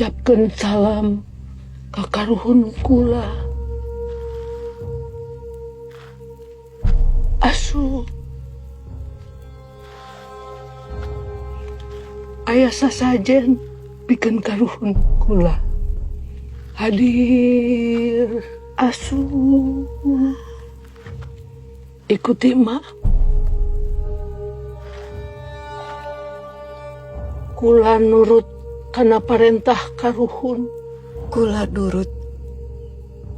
ngucapkeun salam ka karuhun kula. Asu aya sasajen pikeun karuhun kula. Hadir asu. Ikuti mak. Kula nurut kana parentah karuhun. Kula nurut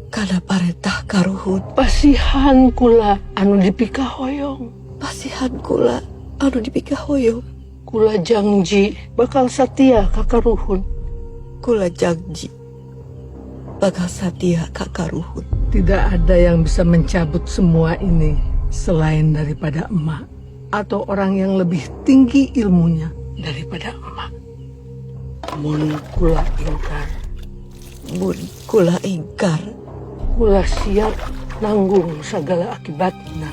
kana parentah karuhun. Pasihan kula anu dipikahoyong. Pasihan kula anu dipikahoyong. Kula janji bakal satia ka karuhun. Kula janji bakal satia ka karuhun. Tidak ada yang bisa mencabut semua ini selain daripada emak atau orang yang lebih tinggi ilmunya daripada emak. Mun kula ingkar. Mun kula ingkar. Kula siap nanggung segala akibatnya.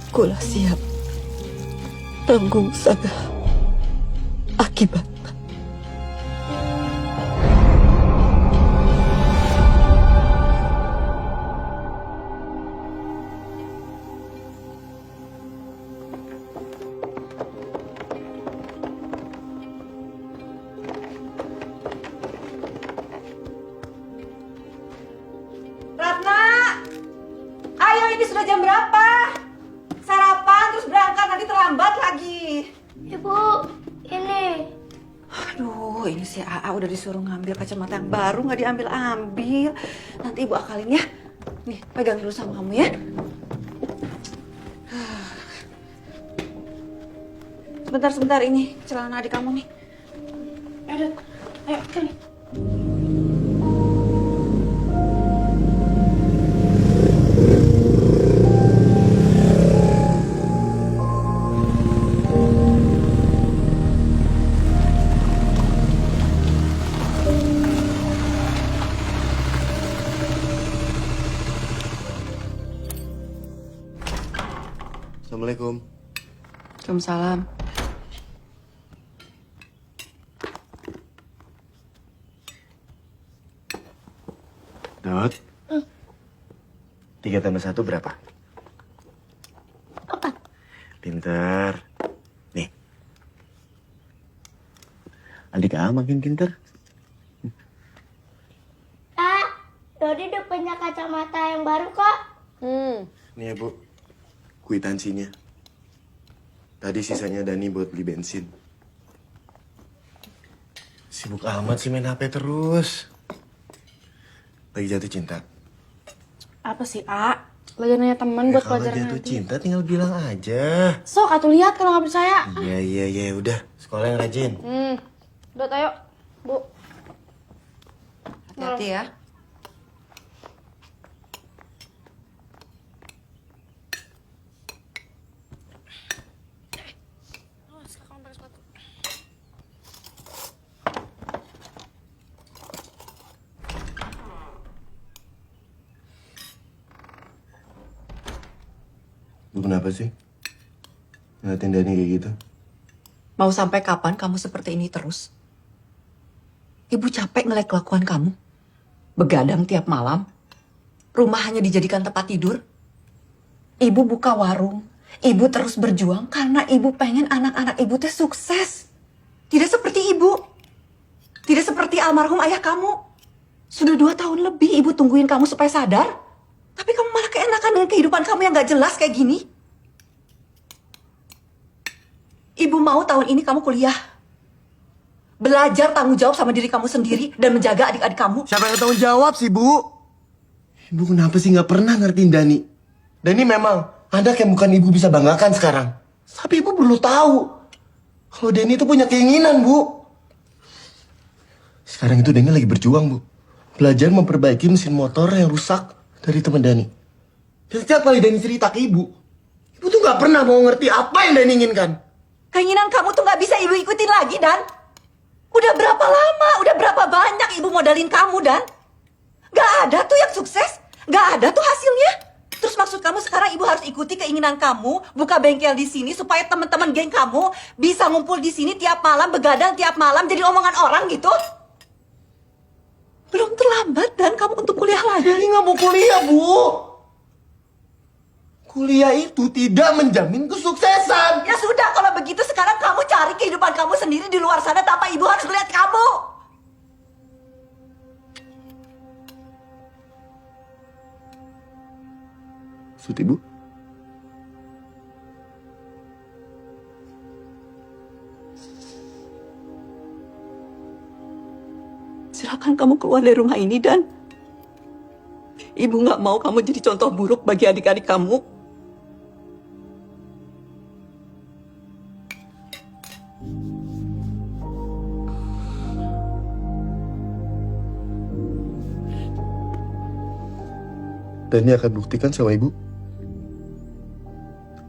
Kula siap tanggung segala akibat. Ratna, ayo ini sudah jam berapa? Sarapan terus berangkat, nanti terlambat lagi. Ibu, ini. Aduh, ini si AA udah disuruh ngambil kacamata yang baru, nggak diambil-ambil. Nanti ibu akalin ya. Nih, pegang dulu sama kamu ya. Sebentar ini celana adik kamu nih. Ayo, ayo, sini. Assalamualaikum. Waalaikumsalam. Dot. 3 tambah 1 berapa? 4. Pinter. Nih. Adik A makin pinter. Dodi udah punya kacamata yang baru kok. Nih ya, Bu. Kwitansinya. Tadi sisanya Dani buat beli bensin. Sibuk amat sih main HP terus. Lagi jatuh cinta. Apa sih, A? Lagi nanya teman buat Kalau pelajaran jatuh nanti. cinta tinggal bilang aja. Sok, atuh lihat kalau nggak percaya. Iya, udah. Sekolah yang rajin. Udah, ayo, Bu. Hati-hati ya. Lu kenapa sih? Ngeliatin Dani kayak gitu? Mau sampai kapan kamu seperti ini terus? Ibu capek ngeliat kelakuan kamu. Begadang tiap malam. Rumah hanya dijadikan tempat tidur. Ibu buka warung. Ibu terus berjuang karena ibu pengen anak-anak ibu teh sukses. Tidak seperti ibu. Tidak seperti almarhum ayah kamu. Sudah 2 tahun lebih ibu tungguin kamu supaya sadar. Tapi kamu malah keenakan dengan kehidupan kamu yang gak jelas kayak gini. Ibu mau tahun ini kamu kuliah. Belajar tanggung jawab sama diri kamu sendiri dan menjaga adik-adik kamu. Siapa yang tanggung jawab sih, Bu? Ibu kenapa sih nggak pernah ngertiin Dani? Dani memang anak yang bukan ibu bisa banggakan sekarang. Tapi ibu perlu tahu kalau Dani itu punya keinginan, Bu. Sekarang itu Dani lagi berjuang, Bu. Belajar memperbaiki mesin motor yang rusak dari teman Dani. Dan setiap kali Dani cerita ke ibu tuh nggak pernah mau ngerti apa yang Dani inginkan. Keinginan kamu tuh gak bisa ibu ikutin lagi, Dan. Udah berapa lama, udah berapa banyak ibu modalin kamu, Dan. Gak ada tuh yang sukses. Gak ada tuh hasilnya. Terus maksud kamu sekarang ibu harus ikuti keinginan kamu, buka bengkel di sini supaya teman-teman geng kamu bisa ngumpul di sini tiap malam, begadang tiap malam jadi omongan orang gitu? Deni nggak mau kuliah, Bu. Kuliah itu tidak menjamin kesuksesan. Ya sudah, kalau begitu sekarang kamu cari kehidupan kamu sendiri di luar sana tanpa ibu harus melihat kamu. Maksud Ibu? Silakan kamu keluar dari rumah ini, Dan. Ibu nggak mau kamu jadi contoh buruk bagi adik-adik kamu. Dani akan buktikan sama Ibu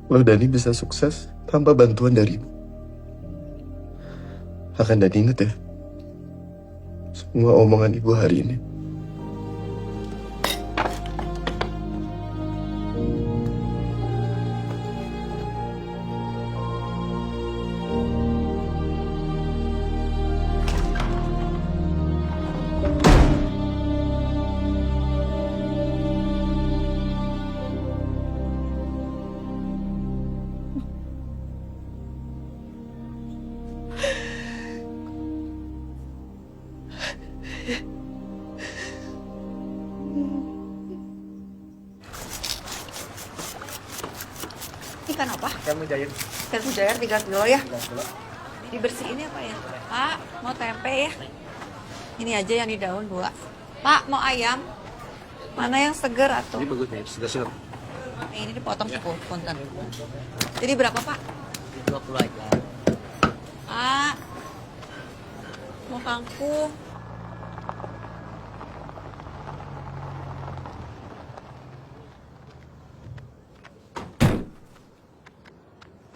kalau Dani bisa sukses tanpa bantuan dari Ibu. Akan Dani ingat ya, semua omongan Ibu hari ini. Ikan apa? Ikan mujair. Ikan mujair 3 kilo ya. Dibersihin ya Pak ya. Pak, mau tempe ya? Ini aja yang di daun 2. Pak, mau ayam? Mana yang seger atau? Ini bagus nih, segar-segar. Ini dipotong 10 punten. Jadi berapa Pak? 20 aja. Pak, mau kangkung.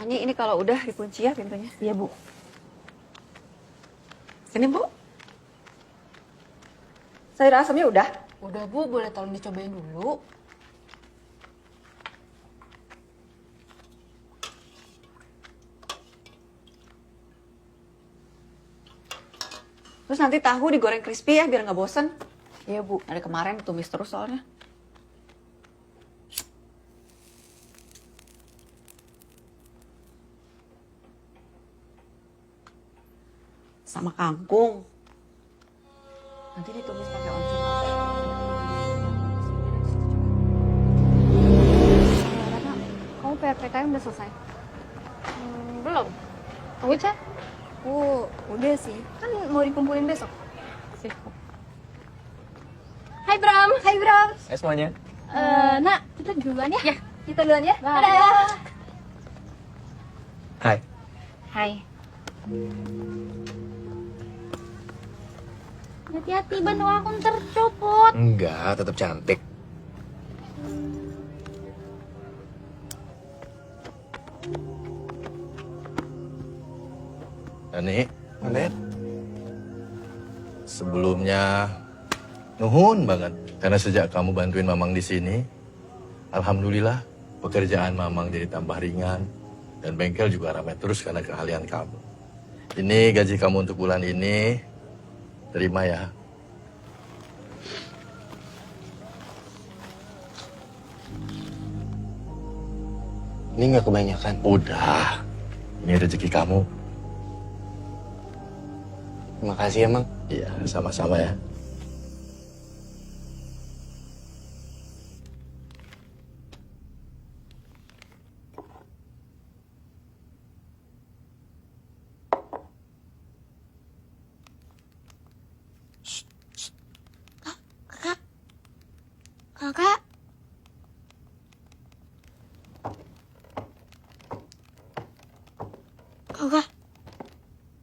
Ani, ini kalau udah dikunci ya pintunya. Iya, Bu. Sini Bu. Sayur asamnya udah? Udah, Bu. Boleh tolong dicobain dulu. Terus nanti tahu digoreng crispy ya biar nggak bosen. Iya, Bu. Dari kemarin tumis terus soalnya. Sama kangkung. Nanti ditumis pakai oncom. Rana, kamu PRPKM udah selesai? Belum. Kamu cek? Udah sih. Kan mau dikumpulin besok. Sip. Hai Bram. Hai Bram. Hai semuanya. Nak, kita duluan ya? Ya. Kita duluan ya? Dadah. Hai. Hai. Hati-hati, bandung aku ntar copot. Enggak, tetap cantik. Dani, sebelumnya nuhun banget karena sejak kamu bantuin Mamang di sini, alhamdulillah pekerjaan Mamang jadi tambah ringan dan bengkel juga ramai terus karena keahlian kamu. Ini gaji kamu untuk bulan ini, terima ya. Ini nggak kebanyakan. Udah, ini rezeki kamu. Makasih ya, Mang. Iya, sama-sama ya. Kakak. Kakak.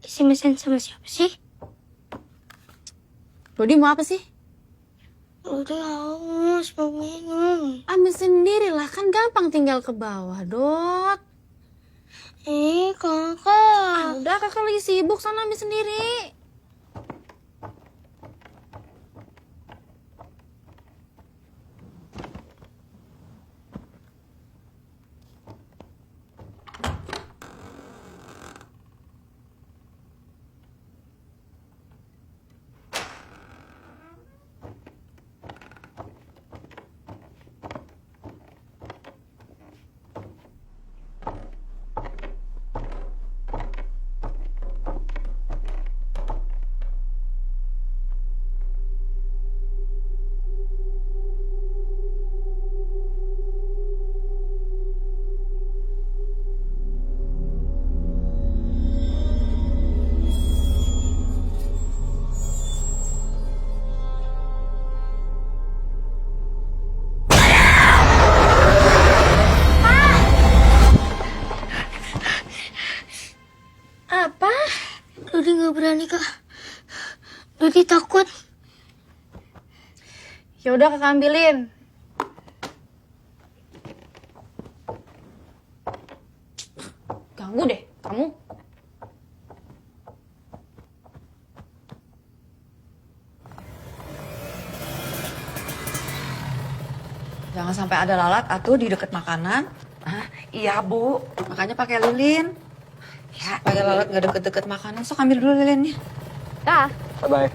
Isi mesin sama siapa sih? Dodi mau apa sih? Udah haus, mau minum. Ambil sendirilah, kan gampang tinggal ke bawah, Dot. Kakak. Udah, kakak lagi sibuk, sana ambil sendiri. ikut. Ya udah kakak ambilin. Ganggu deh kamu. Jangan sampai ada lalat atuh di deket makanan. Iya, Bu. Makanya pakai lilin. Ya, Supaya lalat nggak deket-deket makanan. Sok ambil dulu lilinnya. Dah. Bye-bye.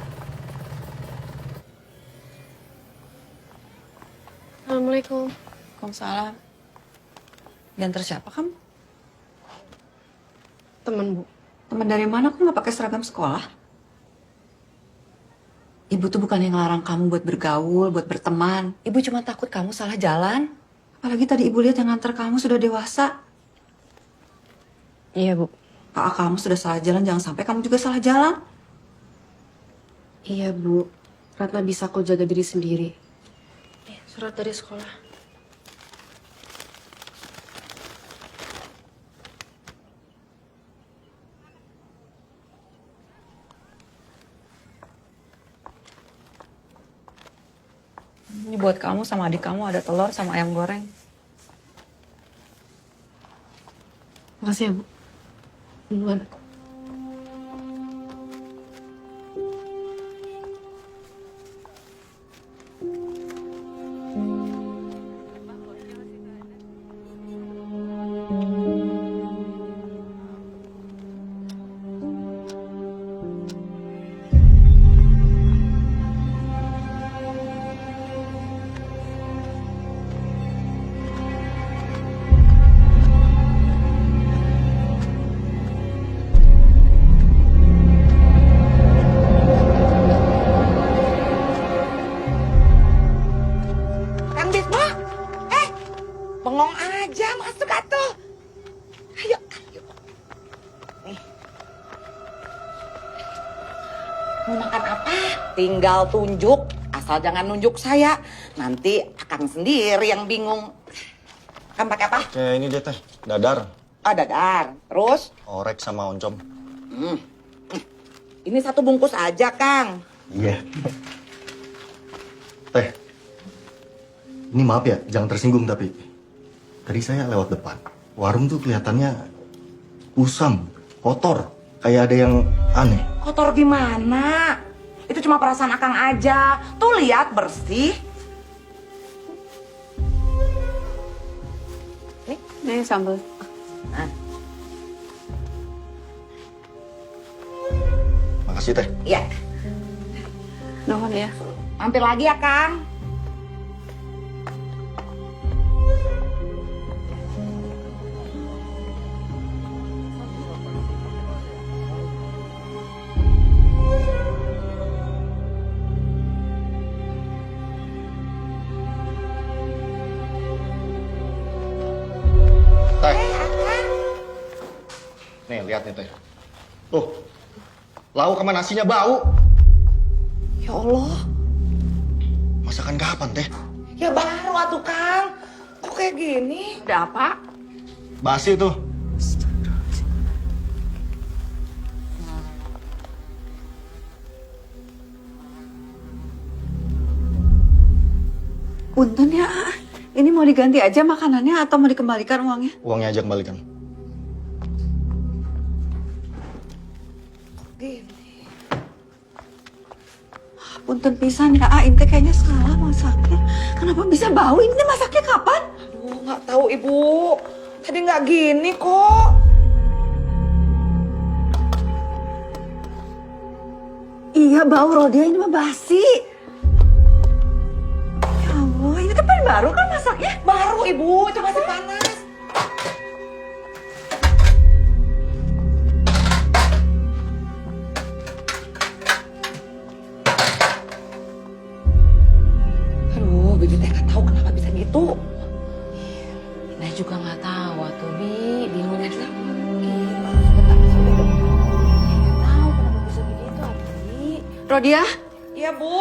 Assalamualaikum. Waalaikumsalam. Diantar siapa kamu? Temen, Bu. teman dari mana kok nggak pakai seragam sekolah? Ibu tuh bukan yang ngelarang kamu buat bergaul, buat berteman. Ibu cuma takut kamu salah jalan. Apalagi tadi ibu lihat yang nganter kamu sudah dewasa. Iya, Bu. Kakak kamu sudah salah jalan, jangan sampai kamu juga salah jalan. Iya, Bu. Ratna bisa kok jaga diri sendiri. Surat dari sekolah. Ini buat kamu sama adik kamu ada telur sama ayam goreng. Makasih ya, Bu. Duluan. Kang Bisma, bengong aja masuk atuh. Ayo, ayo. Nih. Mau makan apa? Tinggal tunjuk, asal jangan nunjuk saya. Nanti Akang sendiri yang bingung. Kan pakai apa? Kayak ini dia teh, dadar, Oh, dadar. Terus? orek sama oncom. Ini satu bungkus aja, Kang. Iya. Teh, ini maaf ya, jangan tersinggung tapi tadi saya lewat depan. Warung tuh kelihatannya usam, kotor, kayak ada yang aneh. Kotor gimana? Itu cuma perasaan Akang aja. Tuh lihat bersih. Nih sambal. Makasih teh. Iya. Nuhun ya. Mampir lagi ya, Kang. Teh. Nih, lihat nih teh. Tuh, lauk sama nasinya bau. Ya Allah. Masakan kapan teh? Ya baru atuh, Kang. Kok kayak gini? Ada apa? Basi tuh. Punten ya. Ini mau diganti aja makanannya atau mau dikembalikan uangnya? Uangnya aja kembalikan. Gini. Punten pisan ya, Inte kayaknya salah masaknya. Kenapa bisa bau? Ini masaknya kapan? Aduh, nggak tahu Ibu. Tadi nggak gini kok. Iya bau Rodia, ini mah basi. Ya Allah, ini kan baru kan masaknya? Baru Ibu, itu masih panas. Aduh, Bibi teh nggak tahu kenapa bisa gitu. Nah juga nggak tahu tuh, Bi. Bingung juga. Tahu kenapa bisa begitu, Bi. Rodia, Iya Bu.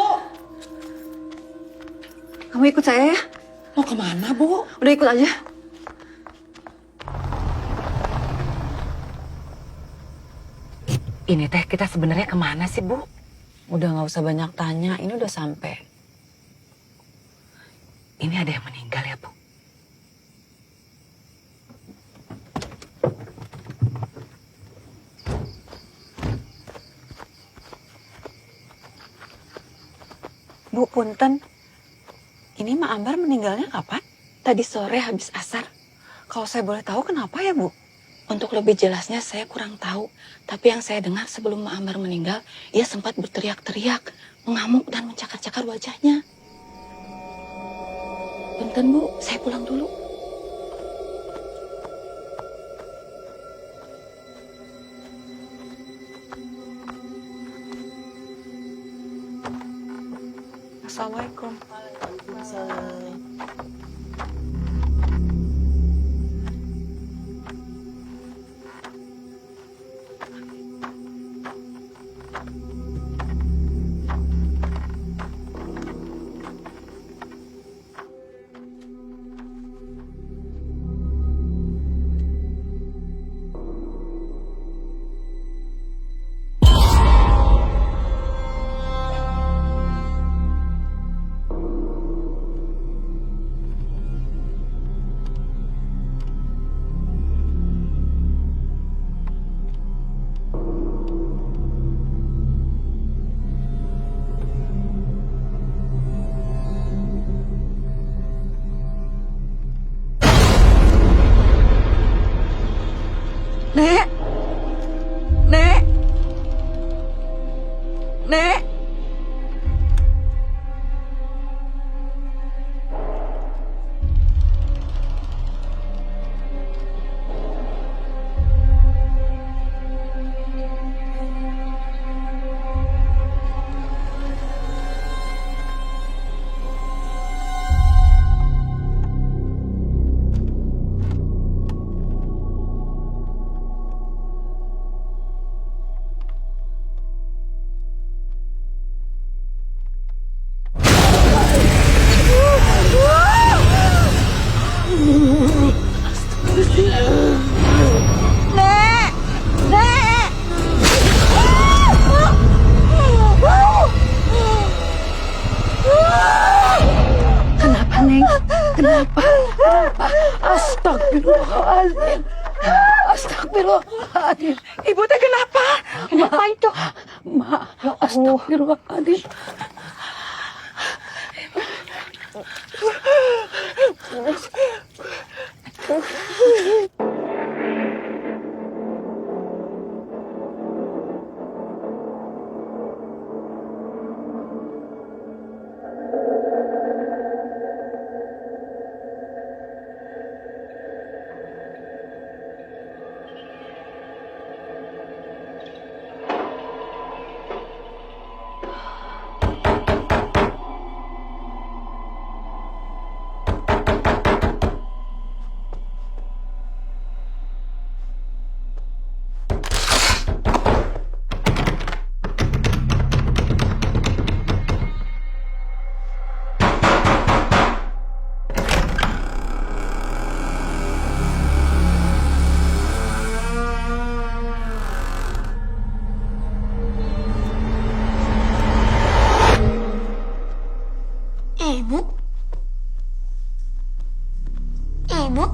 kamu ikut saya ya? Mau kemana Bu? Udah ikut aja. Ini teh kita sebenarnya kemana sih Bu? Udah nggak usah banyak tanya, ini udah sampai. Ini ada yang meninggal ya, Bu? Bu, punten. Ini Mak Ambar meninggalnya kapan? Tadi sore habis asar. Kalau saya boleh tahu kenapa ya, Bu? Untuk lebih jelasnya saya kurang tahu. Tapi yang saya dengar sebelum Mak Ambar meninggal, ia sempat berteriak-teriak, mengamuk dan mencakar-cakar wajahnya. Punten, Bu, saya pulang dulu. Assalamualaikum. Nek! Nek! Nek! Nek! Nek! Kenapa, Neng? Kenapa? Astagfirullahaladzim. Astagfirullahaladzim. Ibu teh kenapa? Kenapa itu? Ma, astagfirullahaladzim. Ibu? Ibu?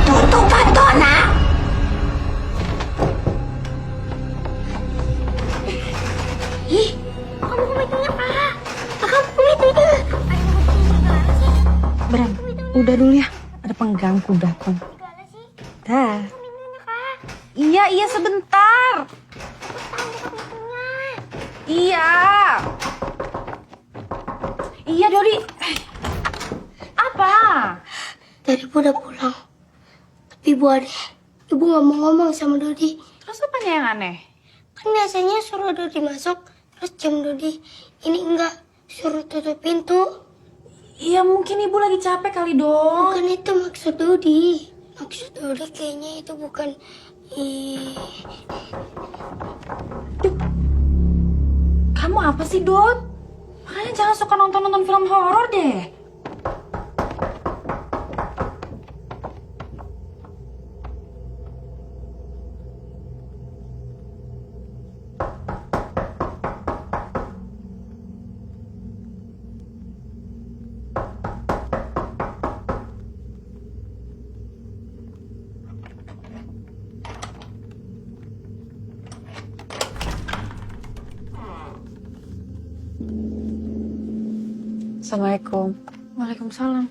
Tutupan Tona! Ih, kamu komitunya, Pak. Kamu komitunya. Bram, udah dulu ya. Ada pengganggu datang. Dah. Iya, sebentar. Iya. Iya, Dodi. Apa? Tadi Ibu udah pulang. Tapi Ibu aneh. Ibu nggak mau ngomong sama Dodi. Terus apanya yang aneh? Kan biasanya suruh Dodi masuk, terus jam Dodi ini enggak, suruh tutup pintu. Ya mungkin ibu lagi capek kali dong. Bukan itu maksud Dodi. Maksud Dodi kayaknya itu bukan... Kamu apa sih, Dot? Makanya jangan suka nonton-nonton film horor deh. Assalamualaikum. Waalaikumsalam.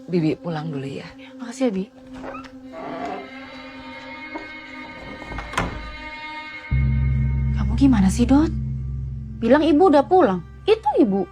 Bibi pulang dulu ya. Makasih ya, Bi. Kamu gimana sih, Dot? Bilang ibu udah pulang. Itu ibu.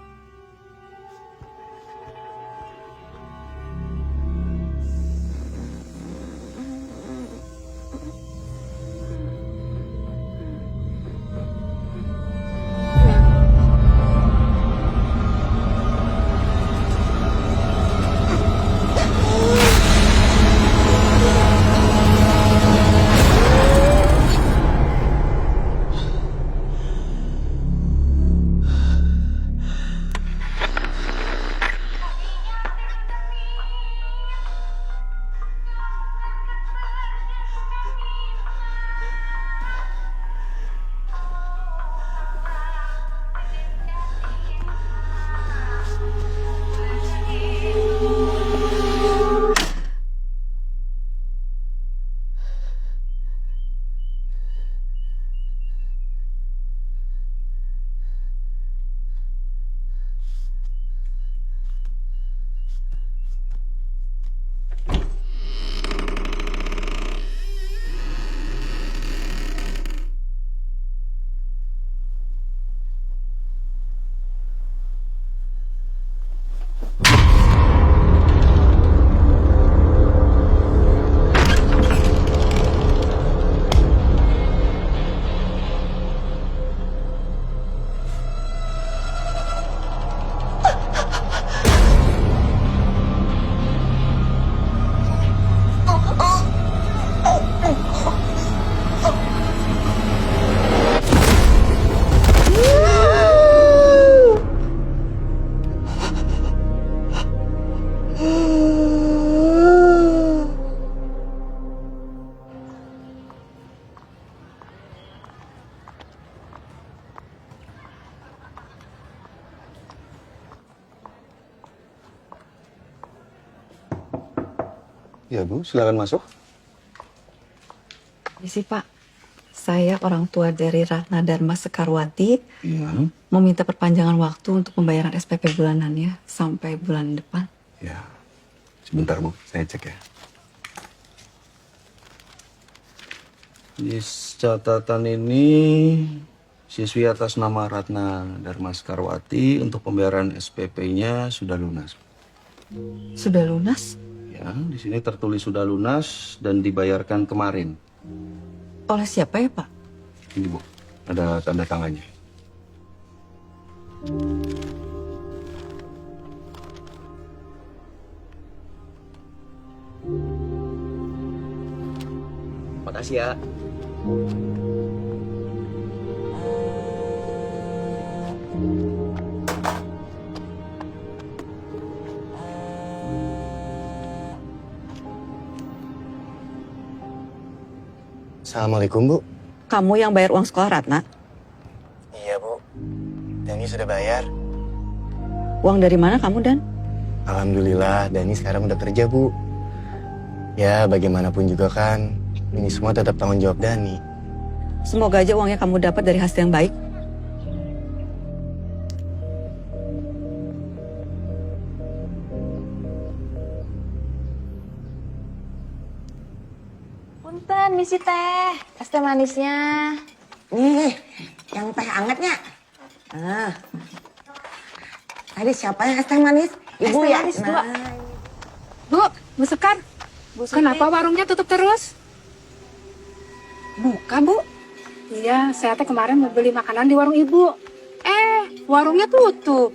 Ya Bu, silakan masuk. Misi Pak, saya orang tua dari Ratna Dharma Sekarwati Iya. meminta perpanjangan waktu untuk pembayaran SPP bulanannya sampai bulan depan. Ya. Sebentar Bu, saya cek ya. Di catatan ini siswi atas nama Ratna Dharma Sekarwati untuk pembayaran SPP-nya sudah lunas. Sudah lunas? Ya, di sini tertulis sudah lunas dan dibayarkan kemarin. Oleh siapa ya Pak? Ini Bu, ada tanda tangannya. Makasih ya. Assalamualaikum, Bu. Kamu yang bayar uang sekolah Ratna? Iya, Bu. Dani sudah bayar. Uang dari mana kamu, Dan? Alhamdulillah, Dani sekarang udah kerja, Bu. Ya, bagaimanapun juga kan, ini semua tetap tanggung jawab Dani. Semoga aja uangnya kamu dapat dari hasil yang baik. Punten, misi teh. Es teh manisnya. yang teh angetnya. Tadi siapa yang es teh manis? Ibu Es teh ya? manis, dua. Bu, Bu Sekar. Kenapa warungnya tutup terus? Buka, Bu. Iya, saya teh kemarin mau beli makanan di warung ibu. Warungnya tutup.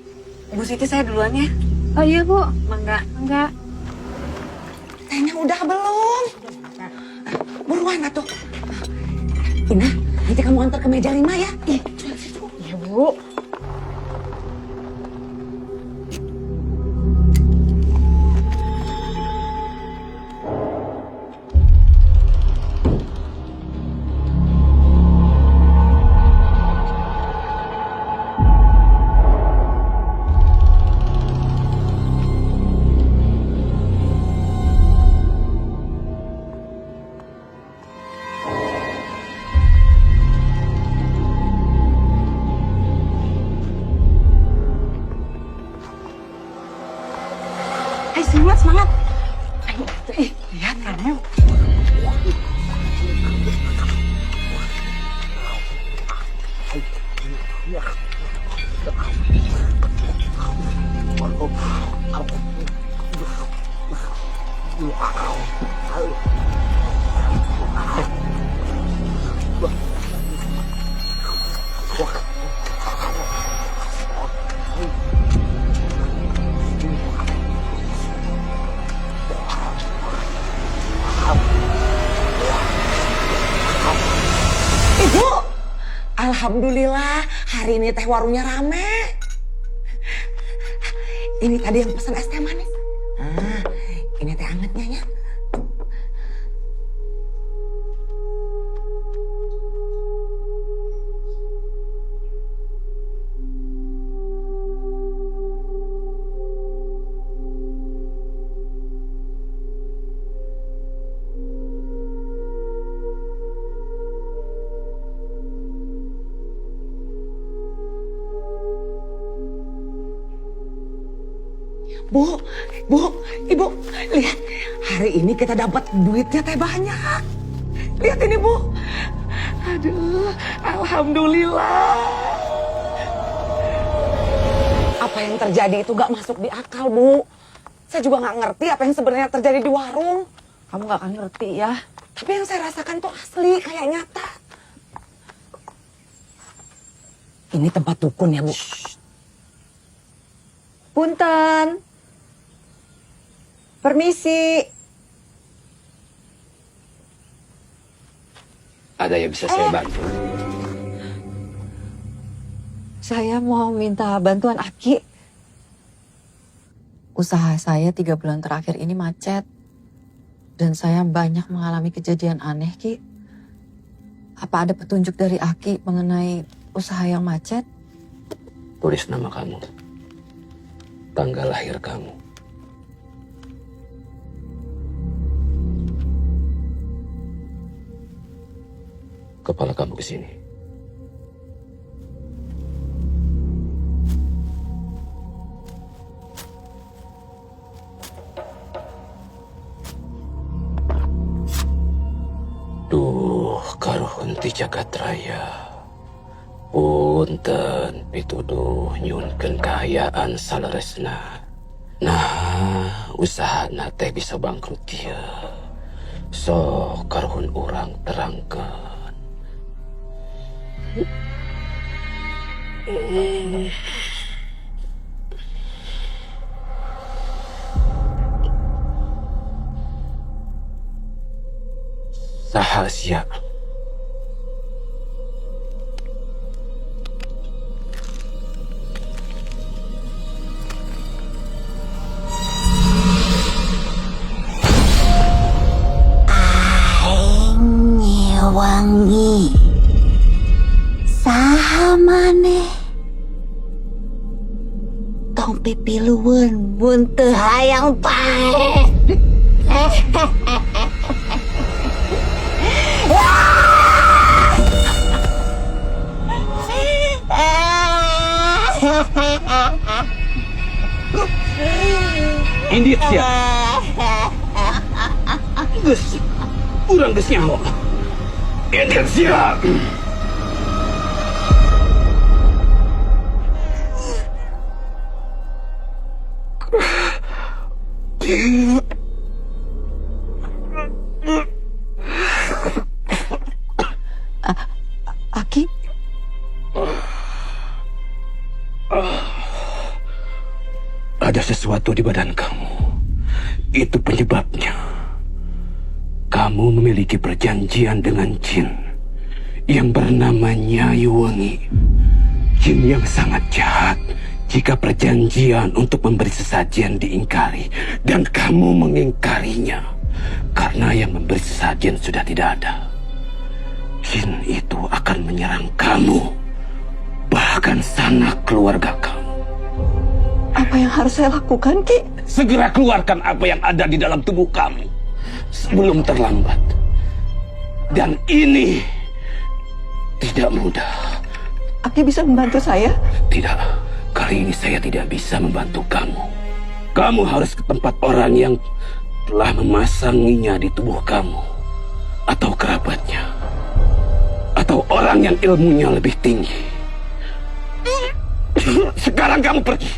Bu Siti, saya duluan ya. Oh iya, Bu. Mangga. Enggak. Tehnya udah belum? Buruan atuh. Ina, nanti kamu antar ke meja 5 ya. Iya, Bu. Ayo semangat, semangat. Ayo, lihat kamu. Ibu, alhamdulillah hari ini teh warungnya rame. Ini tadi yang pesan es teh manis. Ini teh angetnya ya. Bu, Ibu, lihat. Hari ini kita dapat duitnya teh banyak. Lihat ini, Bu. Aduh, alhamdulillah. Apa yang terjadi itu gak masuk di akal, Bu. Saya juga gak ngerti apa yang sebenarnya terjadi di warung. Kamu gak akan ngerti ya. Tapi yang saya rasakan tuh asli, kayak nyata. Ini tempat dukun ya, Bu. Punten. Permisi. Ada yang bisa saya bantu? Saya mau minta bantuan Aki. Usaha saya 3 bulan terakhir ini macet. Dan saya banyak mengalami kejadian aneh, Ki. Apa ada petunjuk dari Aki mengenai usaha yang macet? Tulis nama kamu, tanggal lahir kamu. Kepala kamu ke sini. Duh, karuhun ti jagat raya. Punten pituduh nyunkeun kahayaan saleresna. Nah, usaha teh bisa bangkrut ieu. Sok karuhun urang terangkeun. Rahasia. Wangi saha maneh tong pipilueun mun teu hayang pae. Indit sia. Geus, urang geus nyaho. Indit sia. Aki, Ada sesuatu di badan kamu. Itu penyebabnya. Kamu memiliki perjanjian dengan jin yang bernama Nyai Wengi. Jin yang sangat jahat jika perjanjian untuk memberi sesajen diingkari dan kamu mengingkarinya karena yang memberi sesajen sudah tidak ada. Jin itu akan menyerang kamu, bahkan sanak keluarga kamu. apa yang harus saya lakukan, Ki? Segera keluarkan apa yang ada di dalam tubuh kamu sebelum terlambat. Dan ini tidak mudah. Aki bisa membantu saya? Tidak, kali ini saya tidak bisa membantu kamu. Kamu harus ke tempat orang yang telah memasanginya di tubuh kamu, atau kerabatnya, atau orang yang ilmunya lebih tinggi. Sekarang kamu pergi.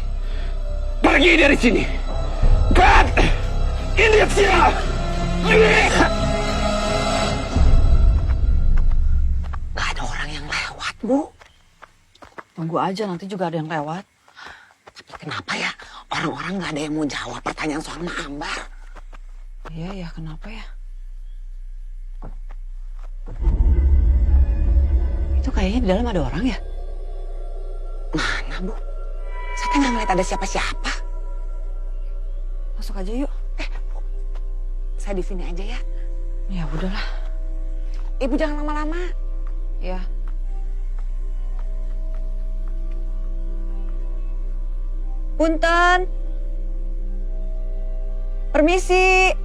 Pergi dari sini. God! Indonesia! Gak ada orang yang lewat, Bu. Tunggu aja, nanti juga ada yang lewat. Tapi kenapa ya orang-orang gak ada yang mau jawab pertanyaan soal Mak Ambar? Iya ya, kenapa ya? Itu kayaknya di dalam ada orang ya? Mana, Bu? Saya nggak ngeliat ada siapa-siapa. Masuk aja yuk. Bu, saya di sini aja ya. Ya udahlah. Ibu jangan lama-lama. Ya. Punten. Permisi.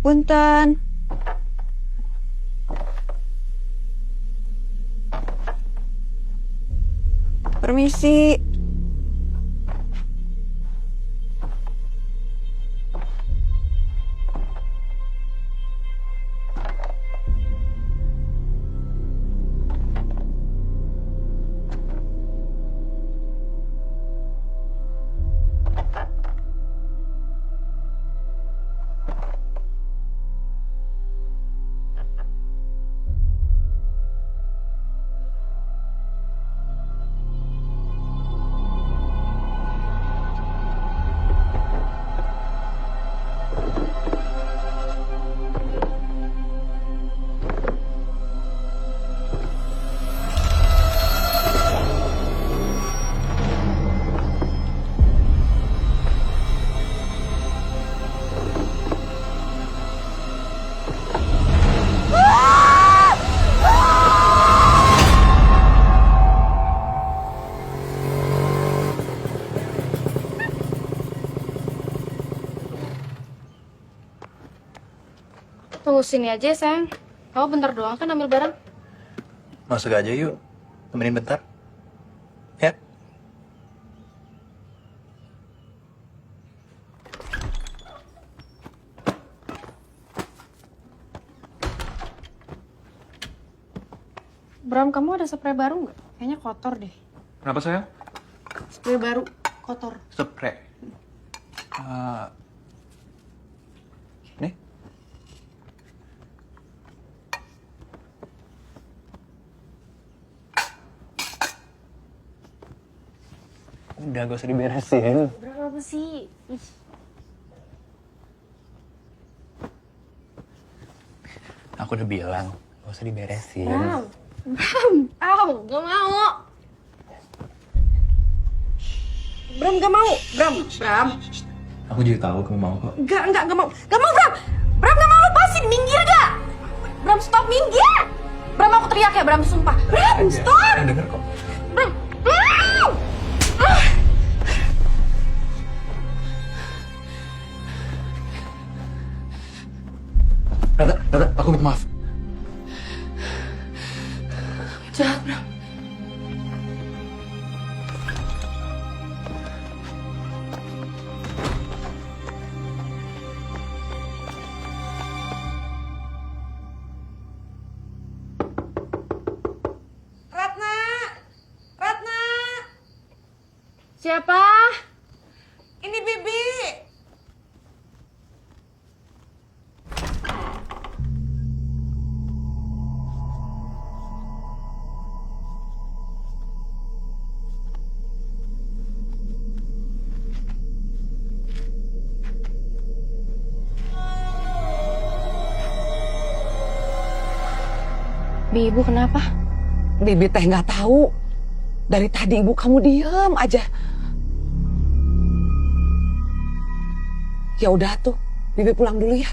Punten. Permisi. Tunggu sini aja ya, sayang. Kamu bentar doang kan ambil barang? Masuk aja yuk. Temenin bentar. Ya. Bram, kamu ada spray baru nggak? Kayaknya kotor deh. Kenapa sayang? Spray baru, kotor. Spray. Nih. Udah gak usah diberesin. Berapa sih? Ih. Aku udah bilang, gak usah diberesin. Bram. Bram. Gak mau. Bram, gak mau. Bram. Aku juga tahu kamu mau kok. Gak mau. Gak mau, Bram. Bram, gak mau, lepasin. Minggir gak? Bram, stop, minggir. Bram, aku teriak ya, Bram, sumpah. Bram, stop. Denger kok. Bram. Bram. Siapa? Ini Bibi. Bi, ibu kenapa? Bibi teh nggak tahu. Dari tadi ibu kamu diem aja. Ya udah tuh, Bibi pulang dulu ya.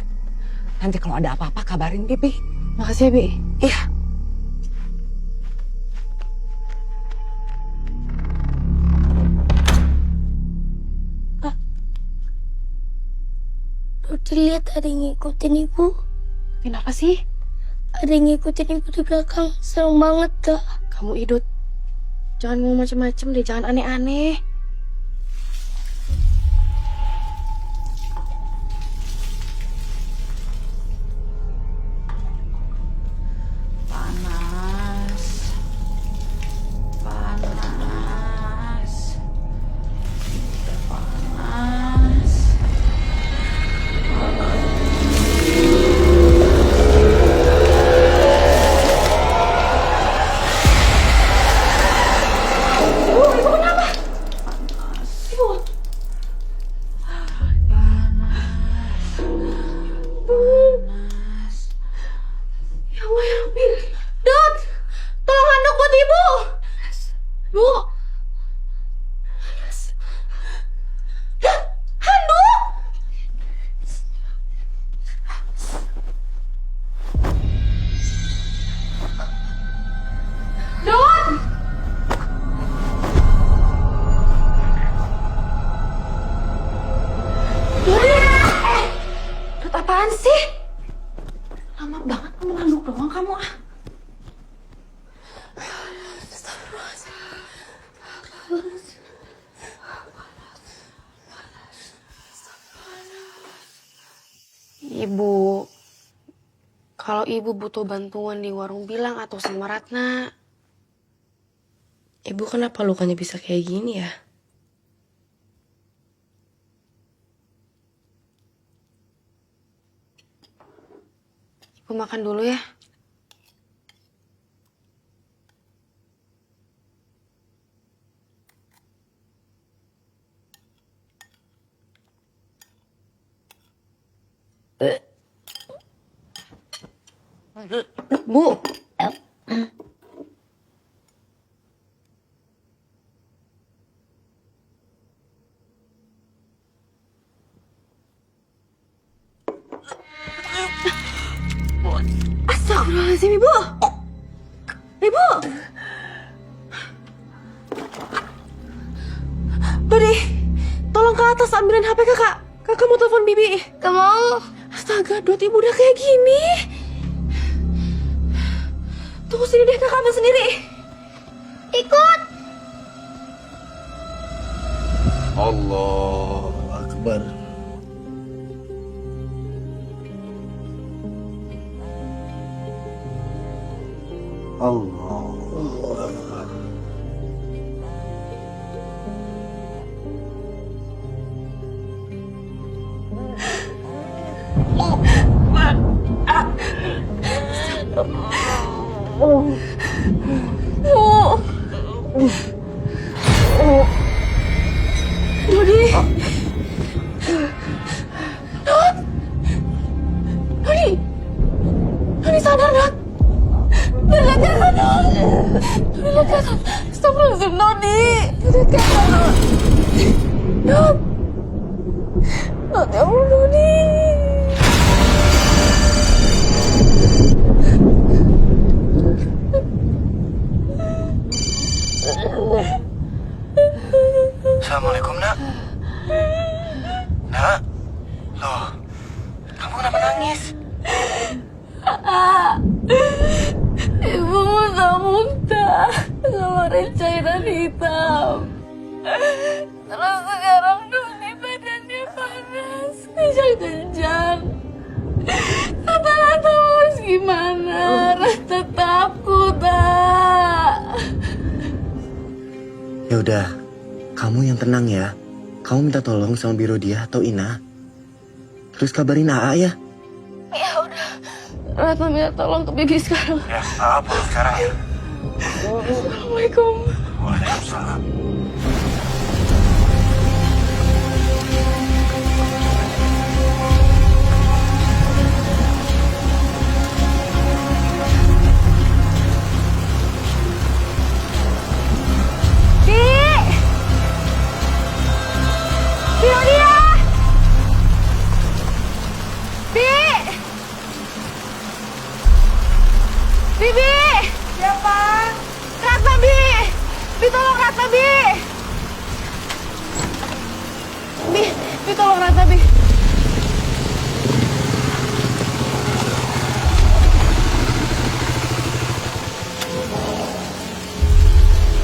Nanti kalau ada apa-apa kabarin Bibi. Makasih ya, Bi. Iya. Dodi lihat ada yang ngikutin ibu. Kenapa sih? Ada yang ngikutin ibu di belakang. Serem banget kak. Kamu Idut. Jangan ngomong macem-macem deh, jangan aneh-aneh. Panas. Panas. Panas. Ya Allah ya Rabbi. Dot, tolong handuk buat ibu. Bu. Dot, handuk. Dot. Dot, apaan sih? Lama banget kamu nanduk doang kamu ah. Ibu, kalau ibu butuh bantuan di warung Bilang atau sama Ratna. Ibu kenapa lukanya bisa kayak gini ya? Ibu makan dulu ya. Bu. Astagfirullahaladzim, Ibu. Ibu. Dodi, tolong ke atas ambilin HP kakak. Kakak mau telepon Bibi. Gak mau. Astaga, Dot, ibu udah kayak gini. Tunggu sini deh, kakak ambil sendiri. Ikut. Allah Akbar. Allah Akbar. Dodi. Dot. Dodi. Dodi sadar, Dot. Dodi lihat kakak, Dot. Dodi lihat kakak. Astagfirullahaladzim, Dodi. Dodi lihat kakak, Dot. Dot. Dot, ya Allah, Dodi. Assalamualaikum, Nak. Nak. Loh, kamu kenapa nangis? Ibu muntah-muntah ngeluarin cairan hitam. Terus sekarang Doni badannya panas, kejang-kejang. Tata harus gimana? Rata takut, tak. Ya udah, kamu Kamu yang tenang ya. Kamu minta tolong sama Biro dia atau Ina. Terus kabarin AA ya. Ya udah. Ratna minta tolong ke Bibi sekarang. Ya, pulang sekarang ya. Assalamualaikum. Waalaikumsalam. Bibi! Siapa? Ratna, Bi! Bi, tolong Ratna, Bi! Bi, tolong Ratna, Bi!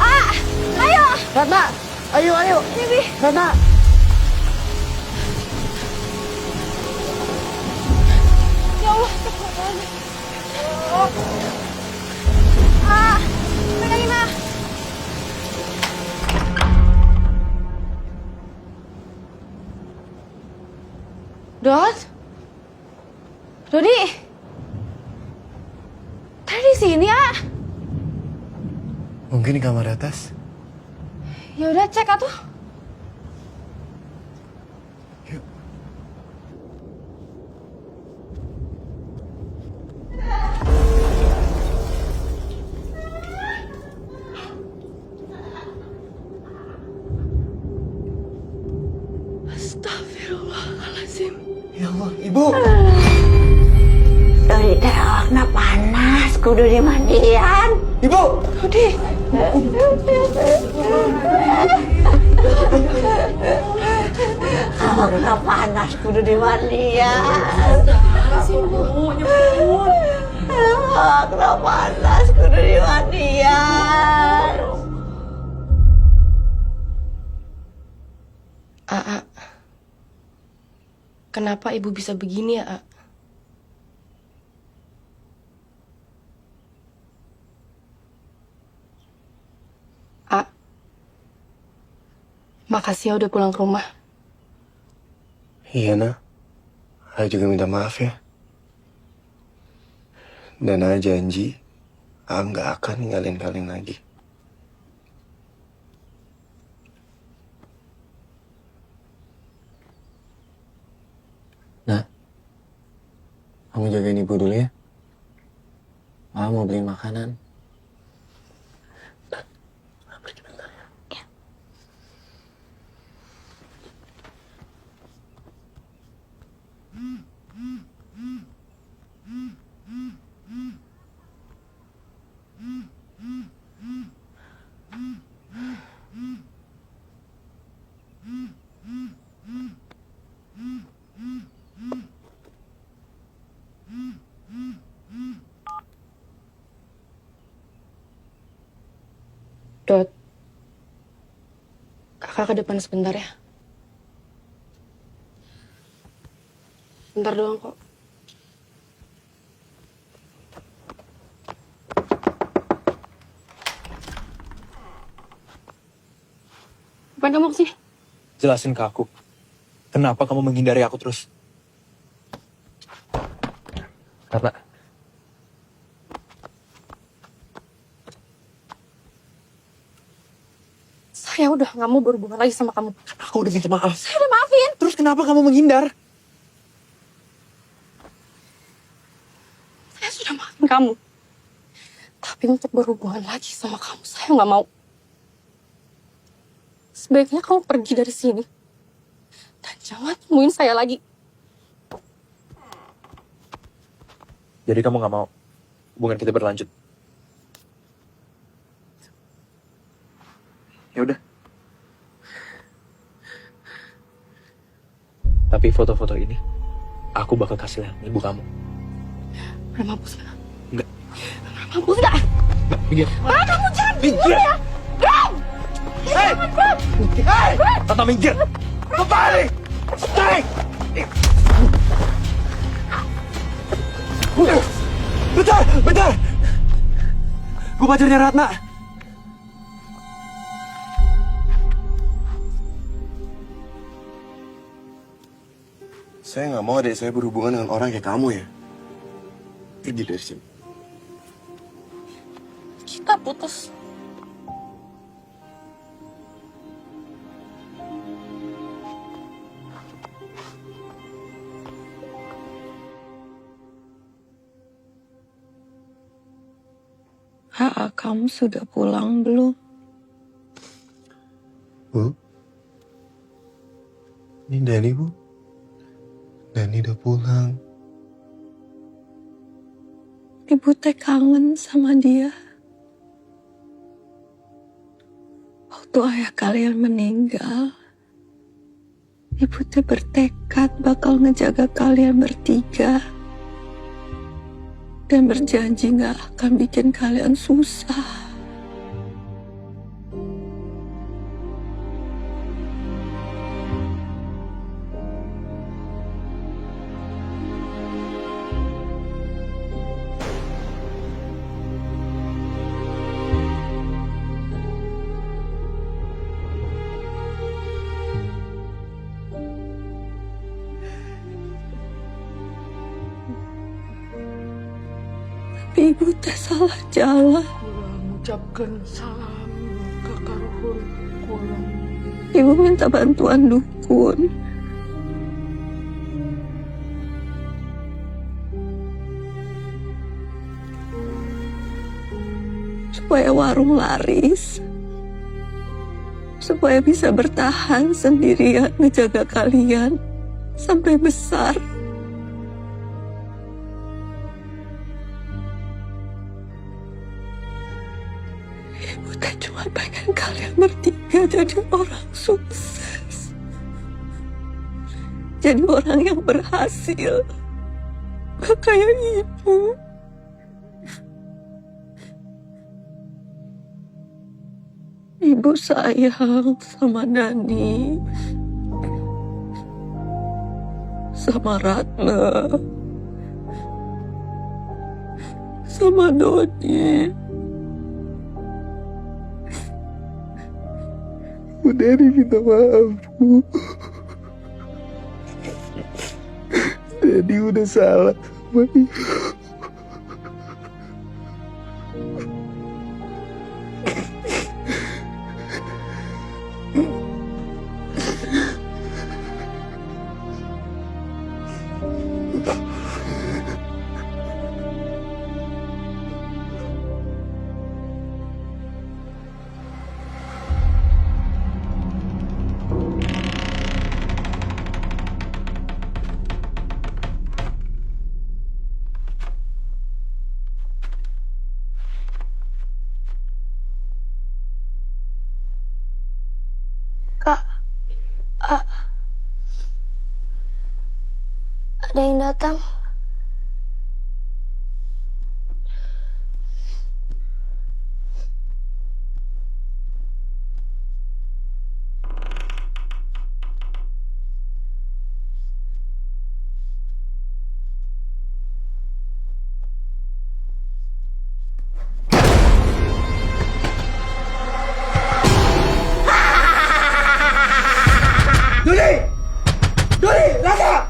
Ah! Ayo! Ratna, ayo. Bibi! Ratna. Ya Allah, cepat banget. Ah, pegangin ah. Dodi, tadi di sini ah. Mungkin di kamar atas. Ya udah cek atuh. Astagfirullahaladzim. Ya Allah, Ibu. Dodi teh awakna panas, kudu dimandian. Ibu. Dodi. Awakna panas, kudu dimandian. Awakna panas, kudu dimandian. Aa, kenapa ibu bisa begini ya, A? Makasih ya udah pulang ke rumah. Iya, Nah. Ayah juga minta maaf ya. Dan Ayah janji, Ayah nggak akan ninggalin kalian lagi. Nah, kamu jagain ibu dulu ya. Ayah mau beli makanan. Pergi bentar ya. Dot, kakak ke depan sebentar ya. Bentar doang kok. Kapan kamu kesini? Jelasin ke aku. Kenapa kamu menghindari aku terus? Karena saya udah nggak mau berhubungan lagi sama kamu. aku udah minta maaf. Saya udah maafin. Terus kenapa kamu menghindar? Saya sudah maafin kamu. Tapi untuk berhubungan lagi sama kamu, saya nggak mau. Sebaiknya kamu pergi dari sini. Dan jangan temuin saya lagi. Jadi kamu gak mau hubungan kita berlanjut? Ya udah. Tapi foto-foto ini aku bakal kasih lihat ibu kamu. Udah mampus nggak? Enggak. Udah mampus nggak? Enggak, minggir. Ah, kamu jangan Minggir. ya. Bram! Hei! Hei! Tata minggir! Kembali! Stay! Bentar! Gue pacarnya Ratna. Saya nggak mau adik saya berhubungan dengan orang kayak kamu ya. Pergi dari sini. Kita putus. Kamu sudah pulang belum? Bu? Ini Dani, Bu. Dani udah pulang. Ibu teh kangen sama dia. Waktu ayah kalian meninggal, ibu teh bertekad bakal ngejaga kalian bertiga. Dan berjanji gak akan bikin kalian susah. Tapi ibu teh salah jalan. Kula mengucapkan salam kakaruhun kula. Ibu minta bantuan dukun. Supaya warung laris. Supaya bisa bertahan sendirian ngejaga kalian sampai besar. Ibu teh cuma pengen kalian bertiga jadi orang sukses. Jadi orang yang berhasil. Gak kayak ibu. Ibu sayang sama Dani. Sama Ratna. Sama Dodi. Bu Dani minta maaf, Bu. Dani udah salah sama ibu. Kak, ada yang datang. Dodi! Dodi! Raka!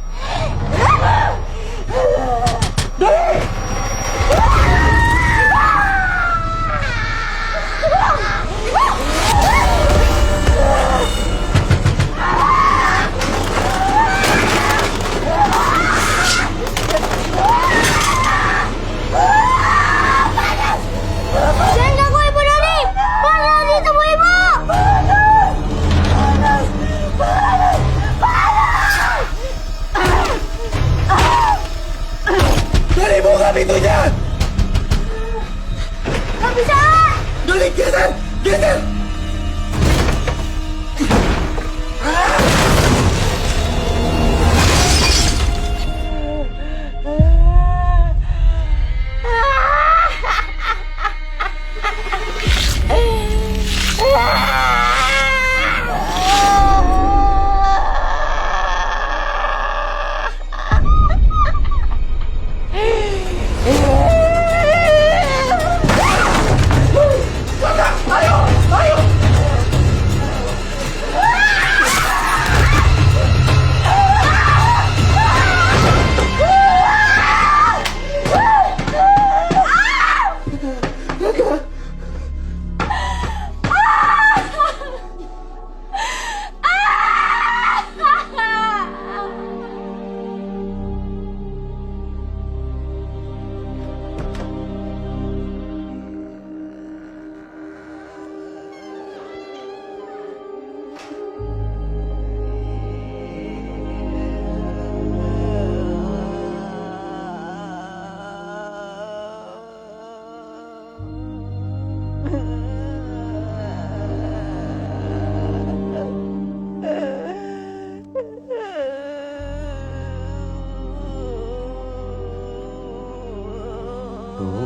Bu,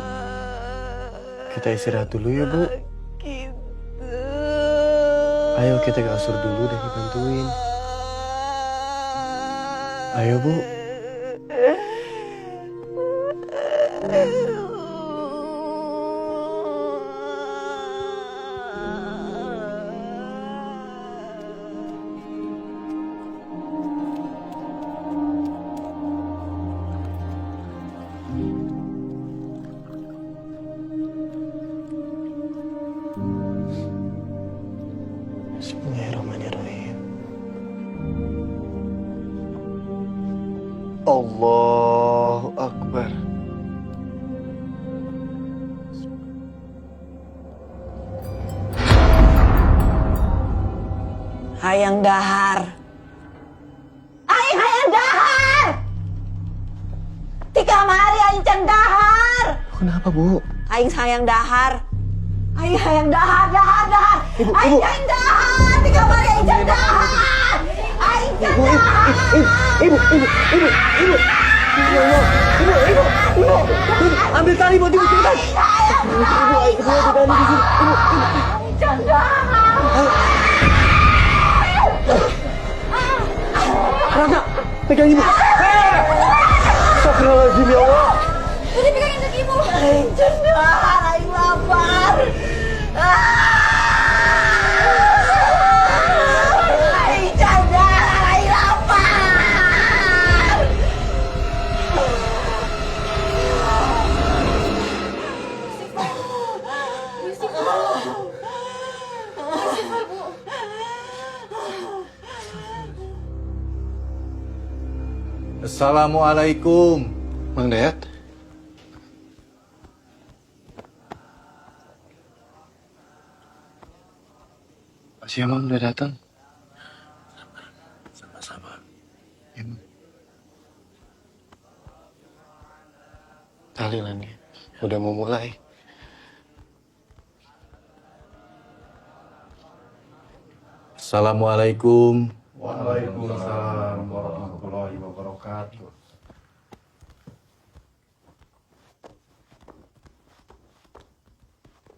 kita istirahat dulu ya Bu. Ayo kita ke kasur dulu dan dibantuin. Ayo Bu. Bismillahirrahmanirrahim. Allahu Akbar. Hayang dahar. Hayang dahar. Ti kamari aing can dahar. Kenapa Bu? Aing hayang dahar. Aing hayang dahar. Ibu. Aing hayang dahar. Ti kamari aing can dahar. Aing can dahar. Ibu. Ya Allah. Ibu. Ambil tali buat ibu cepetan. Ibu ada tali di sini. Ibu. Aing can dahar. Rana, pegang ibu. Astagfirullahaladzim ya Allah. Udah pegangin kaki ibu. Aing can dahar. Aing lapar. Aing can dahar. Aing lapar. Assalamualaikum. Mang Dayat. Makasih ya Mang udah datang. Sama-sama. Ya, Mang. Tahlilan nih, udah mau mulai. Assalamualaikum. Waalaikumsalam warahmatullahi wabarakatuh.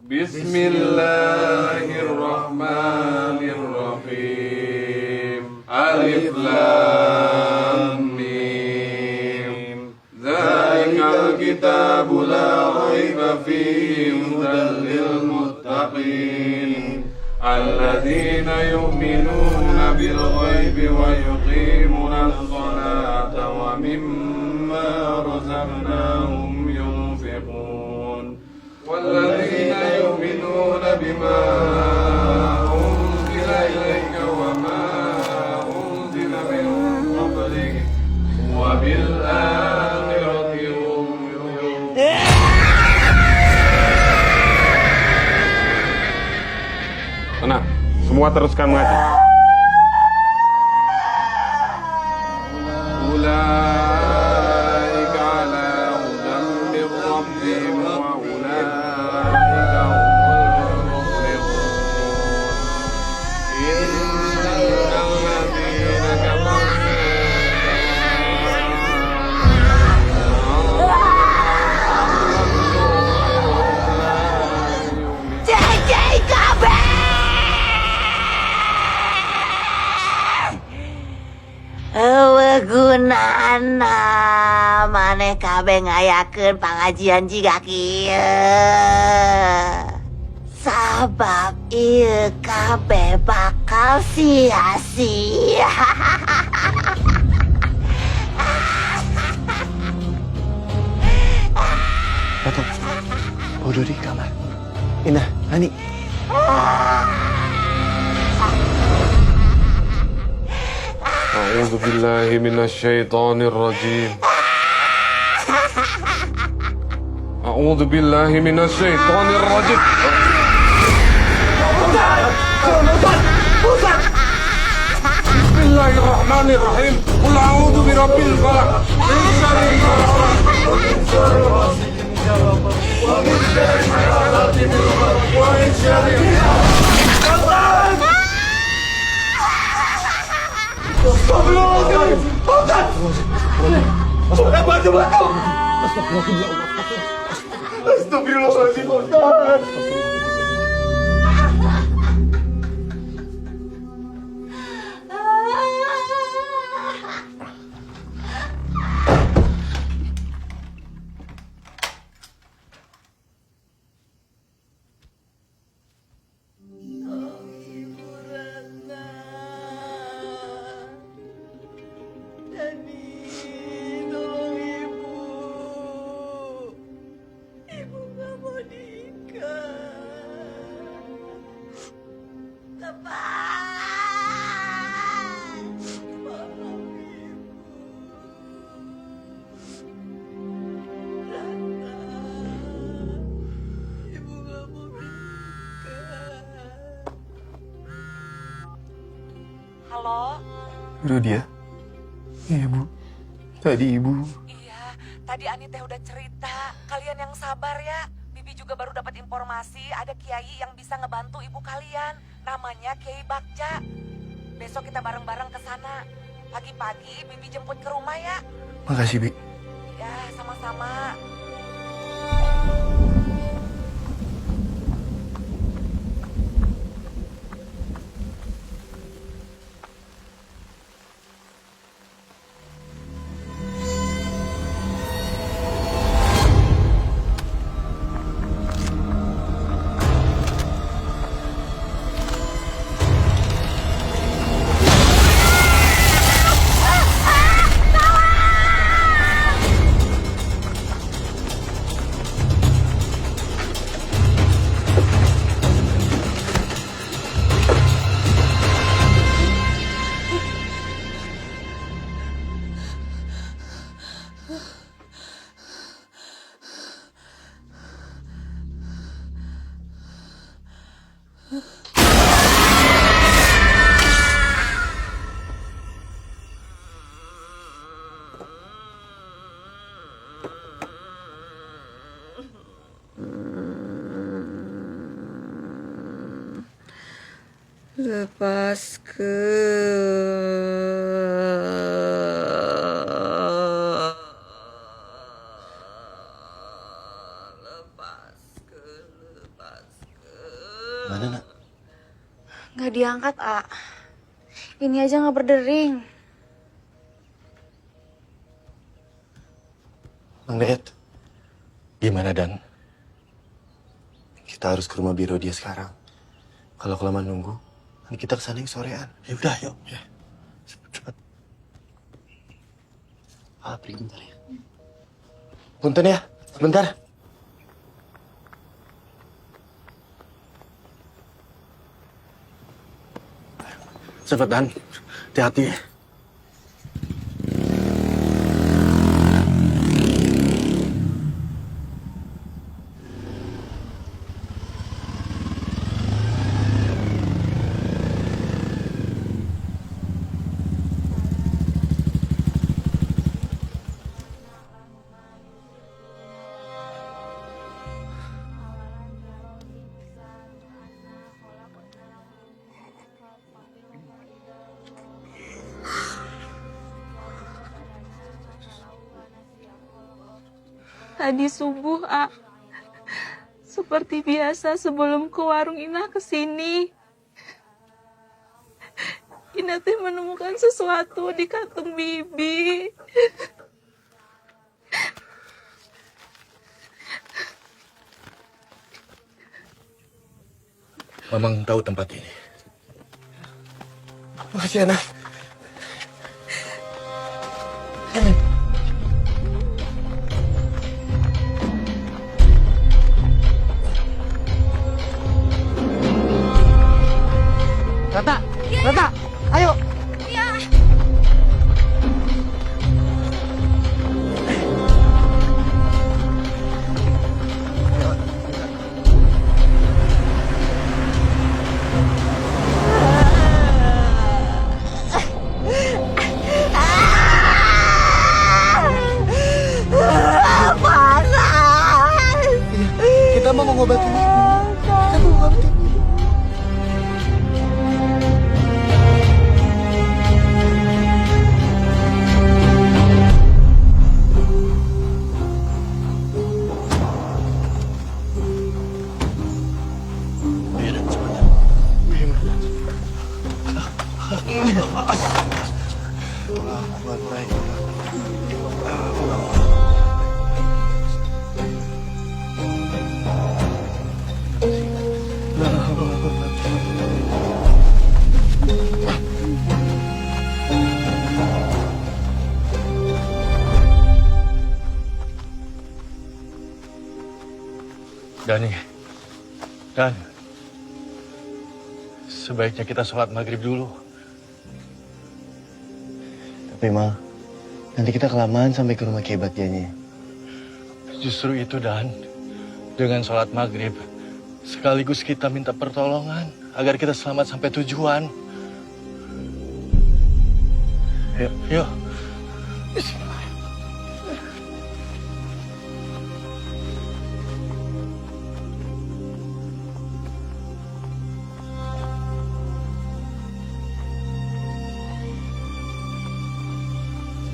Bismillahirrahmanirrahim. Alif Lam Mim. Zalikal kitabu la raiba fihi hudan lil muttaqin. Alladzina yu'minuna bil ghaibi wa yuqimuna as-salata wa mimma razaqnahum yunfiqun. Walladzina yu'minuna bima unzila ilayka wa ma unzila min qablik wa bil akhirati hum yuqinun. Tenang, semua teruskan mengaji. Ulaika ala hudan min rabbihim wa ulaika humul muflihun. Innal ladzina kafaru Gunana maneh kabeh ngayakeun pangajian jiga kieu. Sabab ieu kabeh bakal sia-sia. Datang. Bodoh di kamar. Inah, Hani. A'udzu billahi minasyaitonir rajim. A'udzu billahi minasyaitonir rajim. Bismillahirrahmanirrahim. Qul a'udzu birabbil falaq. Min syarri ma khalaq. Min syarri ghasiqin idza waqab. Wa min syarri hasadin idza hasad. Wa min syarri Astagfirullahaladzim, Pak Ustaz. Halo? Rodia? Iya, Bu. Tadi Ibu. Iya, tadi Ani teh udah cerita. Kalian yang sabar ya. Bibi juga baru dapat informasi ada kiai yang bisa ngebantu ibu kalian. Namanya Kiai Bagja. Besok kita bareng-bareng ke sana. Pagi-pagi Bibi jemput ke rumah ya. Makasih, Bi. Ya, sama-sama. Mana, Nak? Nggak diangkat, A. Ini aja nggak berdering. Bang Dayat, Gimana, Dan? kita harus ke rumah biro dia sekarang. Kalau kelamaan nunggu, nanti kita kesana yang sorean. Ya udah, yuk. Ya, cepet. Pergi bentar ya. Punten ya, sebentar. Cepet, Dan. Hati-hati. Tadi subuh, A. Seperti biasa sebelum ke warung Ina kesini. Ina teh menemukan sesuatu di kantung Bibi. Mamang tahu tempat ini. Makasih, anak. Rata, ayo. Iya. Dan sebaiknya kita sholat maghrib dulu. Tapi Ma, nanti kita kelamaan sampai ke rumah Kiai Bagjanya. Justru itu Dan, dengan sholat maghrib, sekaligus kita minta pertolongan agar kita selamat sampai tujuan. Yuk, yuk.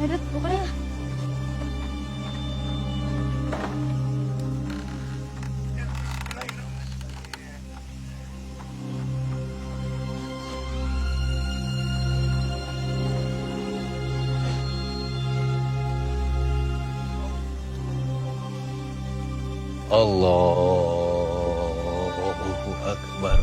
Dad, bukan ya? Allahu Akbar.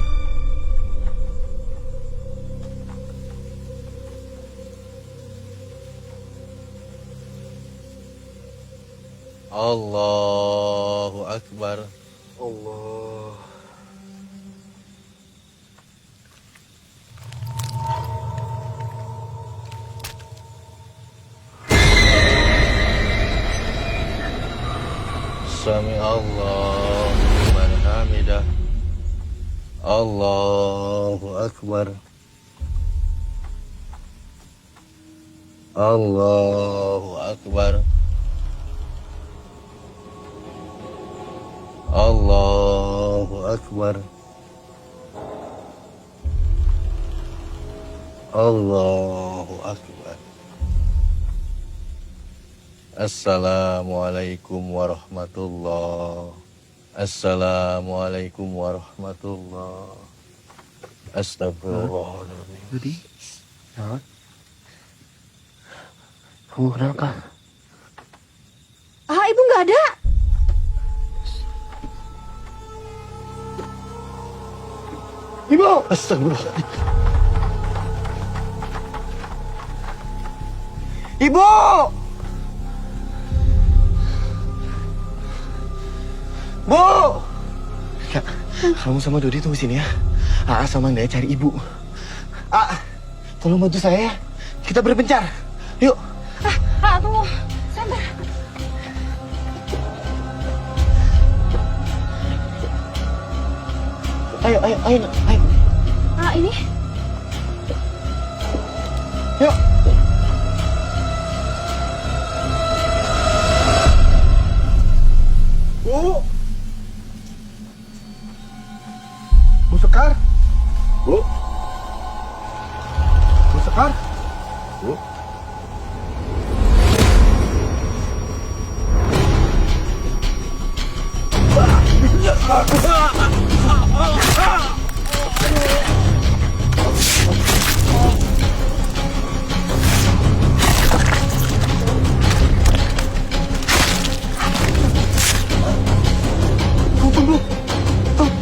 Allahu Akbar. Allah. Sami Allahu liman hamidah. Allahu Akbar. Allahu Akbar. Allahu Akbar. Allahu Akbar. Assalamualaikum warahmatullahi. Assalamualaikum warahmatullahi. Astagfirullahaladzim. Dudi, ya? Kamu kenapa? Ah, ibu nggak ada. Ibu! Astagfirullahaladzim. Ibu! Bu! Ya, kamu sama Dodi tunggu sini ya. Aa sama Naya cari ibu. Tolong bantu saya ya. Kita berpencar. Yuk. Tunggu. Sabar. Ayo. Ini. Yuk. Bu. Bu Sekar. Bu. Bu Sekar. Bu.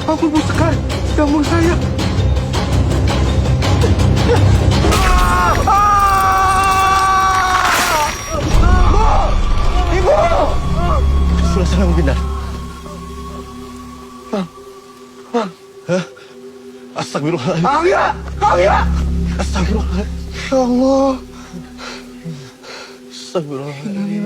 Ampun Bu Sekar, ganggu saya. Bu! Ibu! Sudah senang benar. Bang. Hah? Astagfirullahaladzim. Alia! Astagfirullahaladzim. Ya Allah. Astagfirullahaladzim.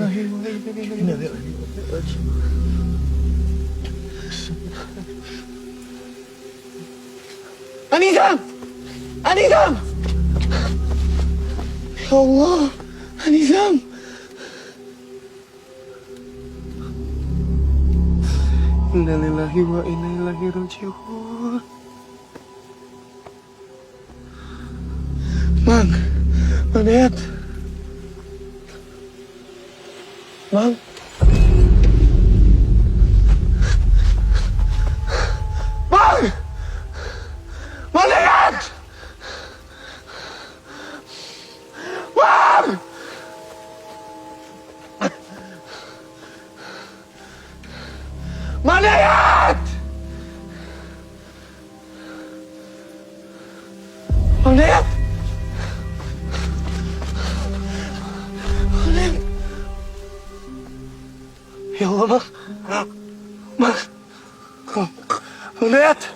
Anizam! Ya Allah, Anizam! Inna lillahi wa inna ilaihi raji'un. Mang Dayat. Mang. Dayat! Mang! Ya Allah, Mang. Lihat.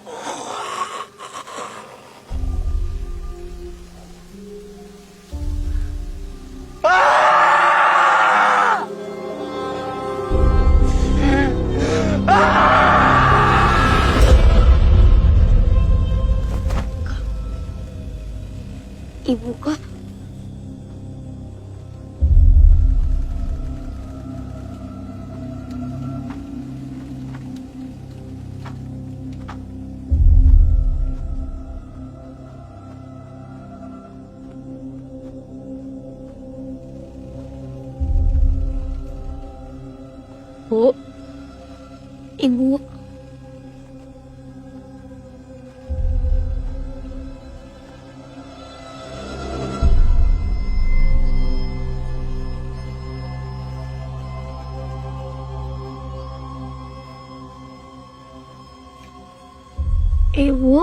Ibu kah? Bu, Ibu. Ibu.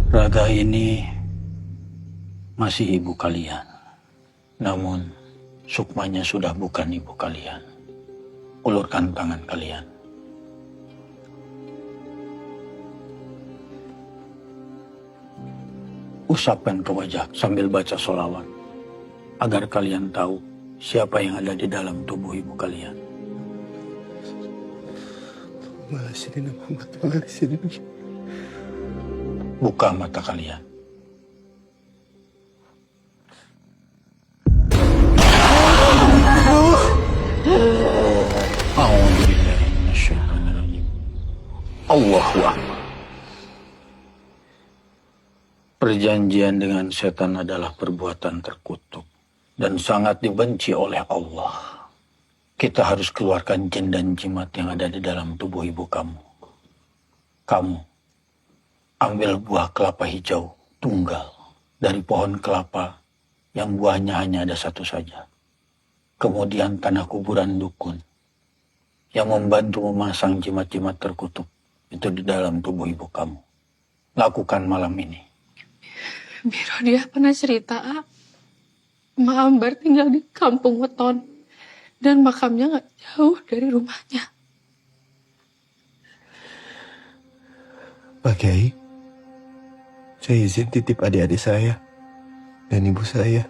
Raga ini masih ibu kalian. Namun, Sukmanya sudah bukan ibu kalian. Ulurkan tangan kalian. Usapkan ke wajah sambil baca sholawat. Agar kalian tahu siapa yang ada di dalam tubuh ibu kalian. Buka mata kalian. Allahu Akbar. Perjanjian dengan setan adalah perbuatan terkutuk dan sangat dibenci oleh Allah. Kita harus keluarkan jin dan jimat yang ada di dalam tubuh ibu kamu. Kamu ambil buah kelapa hijau tunggal dari pohon kelapa yang buahnya hanya ada satu saja. Kemudian tanah kuburan dukun yang membantu memasang jimat-jimat terkutuk itu di dalam tubuh ibu kamu. Lakukan malam ini. Biro dia pernah cerita, Mak Ambar tinggal di kampung Weton dan makamnya gak jauh dari rumahnya. Pak Kiai, saya izin titip adik-adik saya dan ibu saya.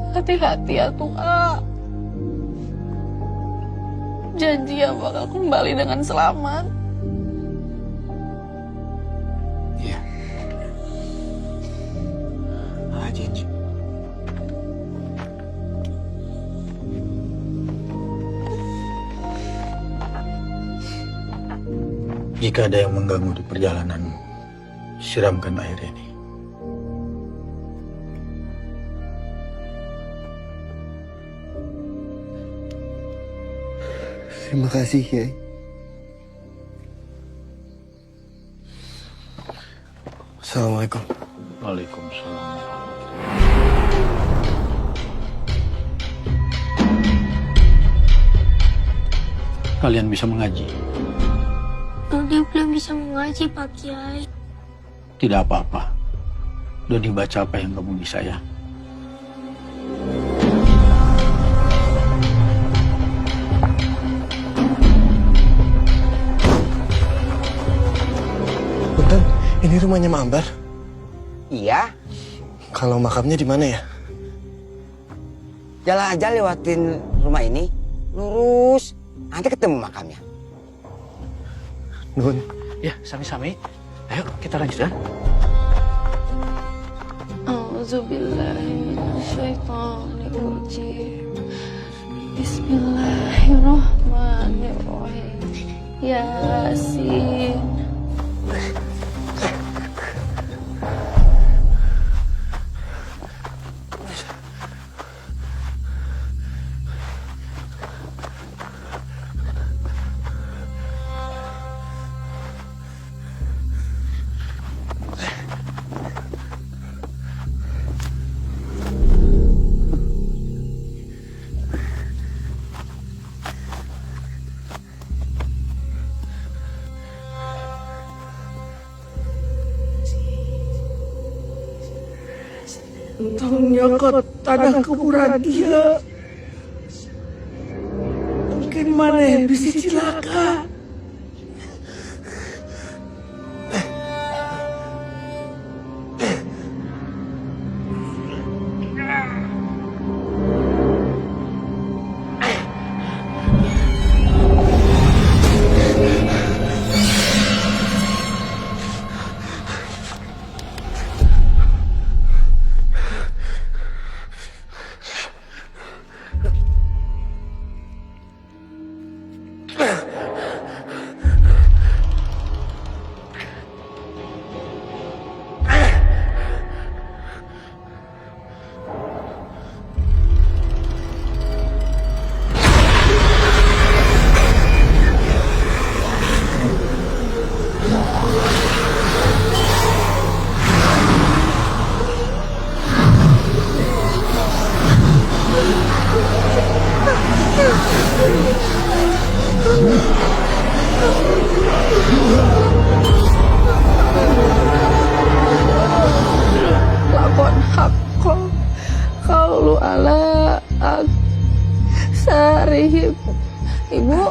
Hati-hati ya Tua. Janji ya bakal kembali dengan selamat. Iya. Janji. Jika ada yang mengganggu di perjalananmu, siramkan air ini. Terima kasih, Kiai. Assalamualaikum. Waalaikumsalam. Kalian bisa mengaji? Dodi belum bisa mengaji, Pak Kiai. Tidak apa-apa. Dodi baca apa yang kamu bisa ya. rumahnya Mak Ambar? Iya. Kalau makamnya di mana ya? Jalan aja lewatin rumah ini, lurus, nanti ketemu makamnya. Nun. Ya, sami-sami. Ayo, kita lanjut ya. A'udzubillahiminasyaitonirrajim. Bismillahirrahmanirrahim. Yasin. Entong nyokot tanah kuburan dia. Mungkin mana bisa cilaka. Lakon hakko kaulu ala aksarihim. Ibu,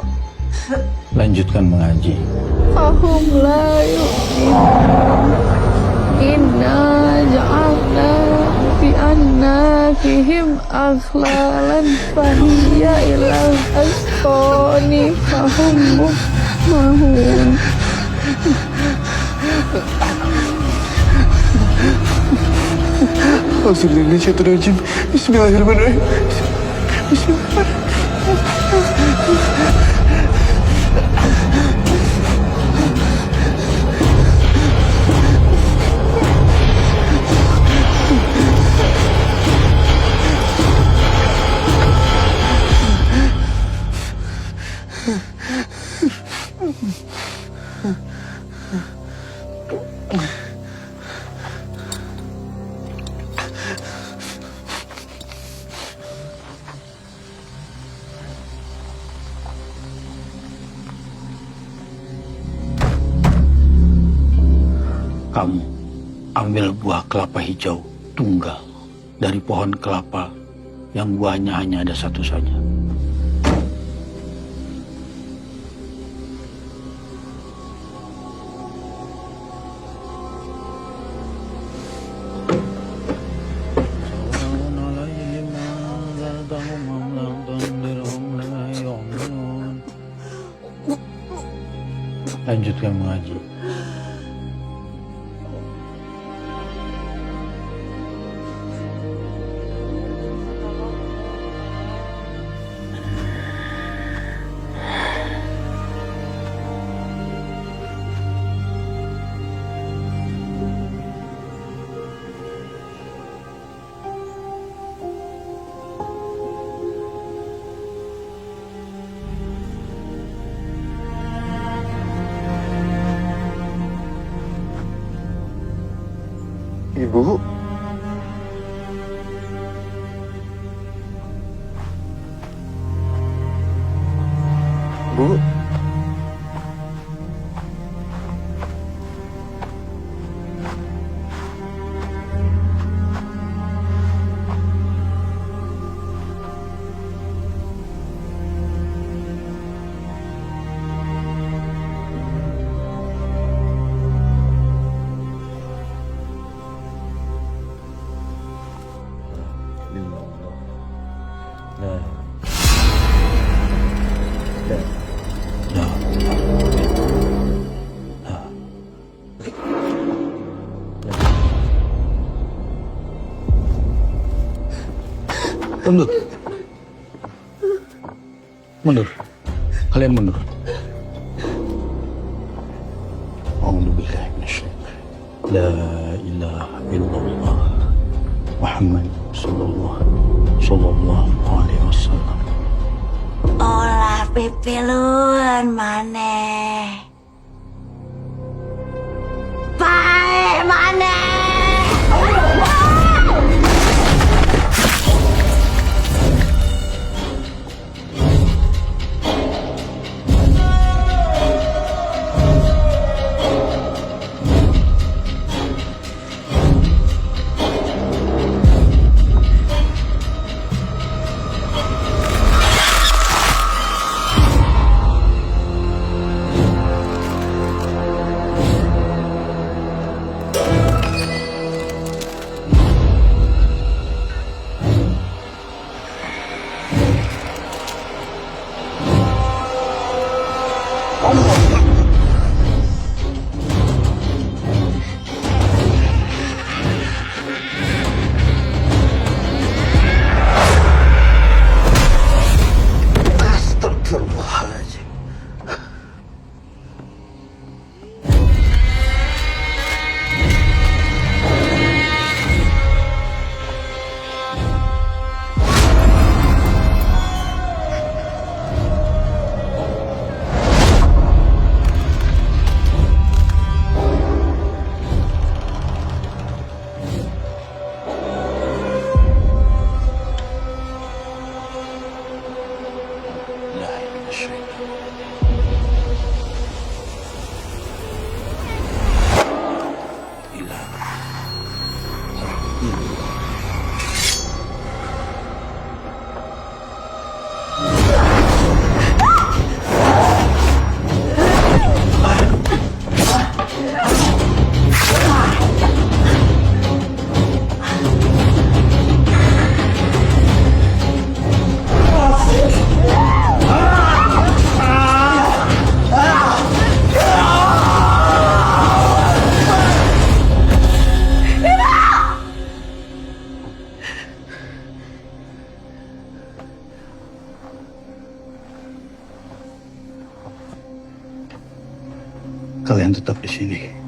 Lanjutkan mengaji. fahum la yu'minun. Inna ja'alna fi annakihim aghlalan fahiyya ilal asqani fahum mahun. Astagfirullahaladzim. Bismillahirrahmanirrahim. Kamu ambil buah kelapa hijau tunggal dari pohon kelapa yang buahnya hanya ada satu saja. Lanjutkan mengaji. Ibu. Bu. Mundur. Mundur. Kalian mundur. A'udzubillahi minasyaitonir rajim. La ilaha illallah. Muhammad sallallahu alaihi wasallam. Olah pipilun maneh. Bae maneh. Astagfirullahaladzim. Kalian tetap di sini.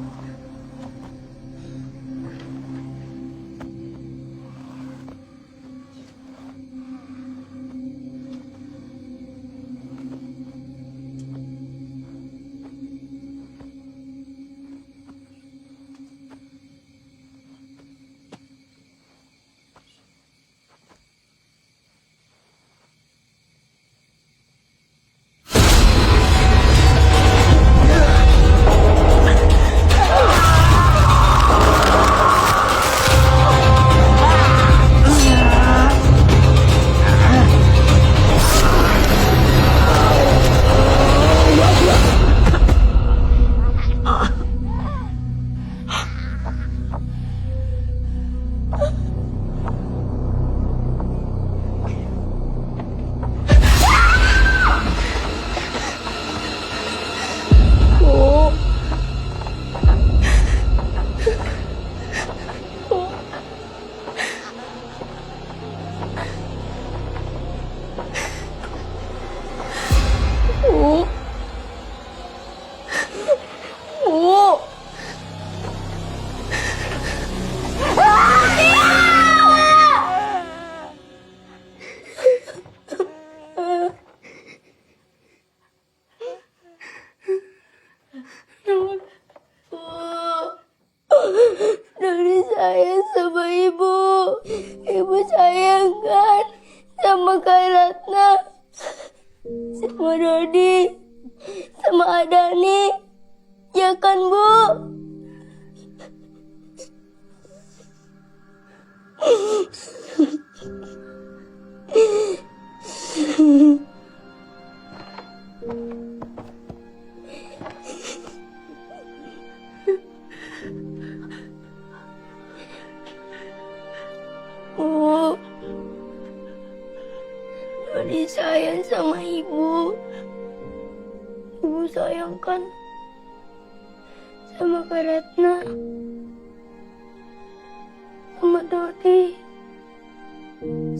Dodi sayang sama ibu. Ibu sayang kan sama Kak Ratna, sama Dodi, sama Adani. Ya kan, Bu? Bu, Dodi sayang sama ibu. Ibu sayang kan sama Kak Ratna, sama Dodi,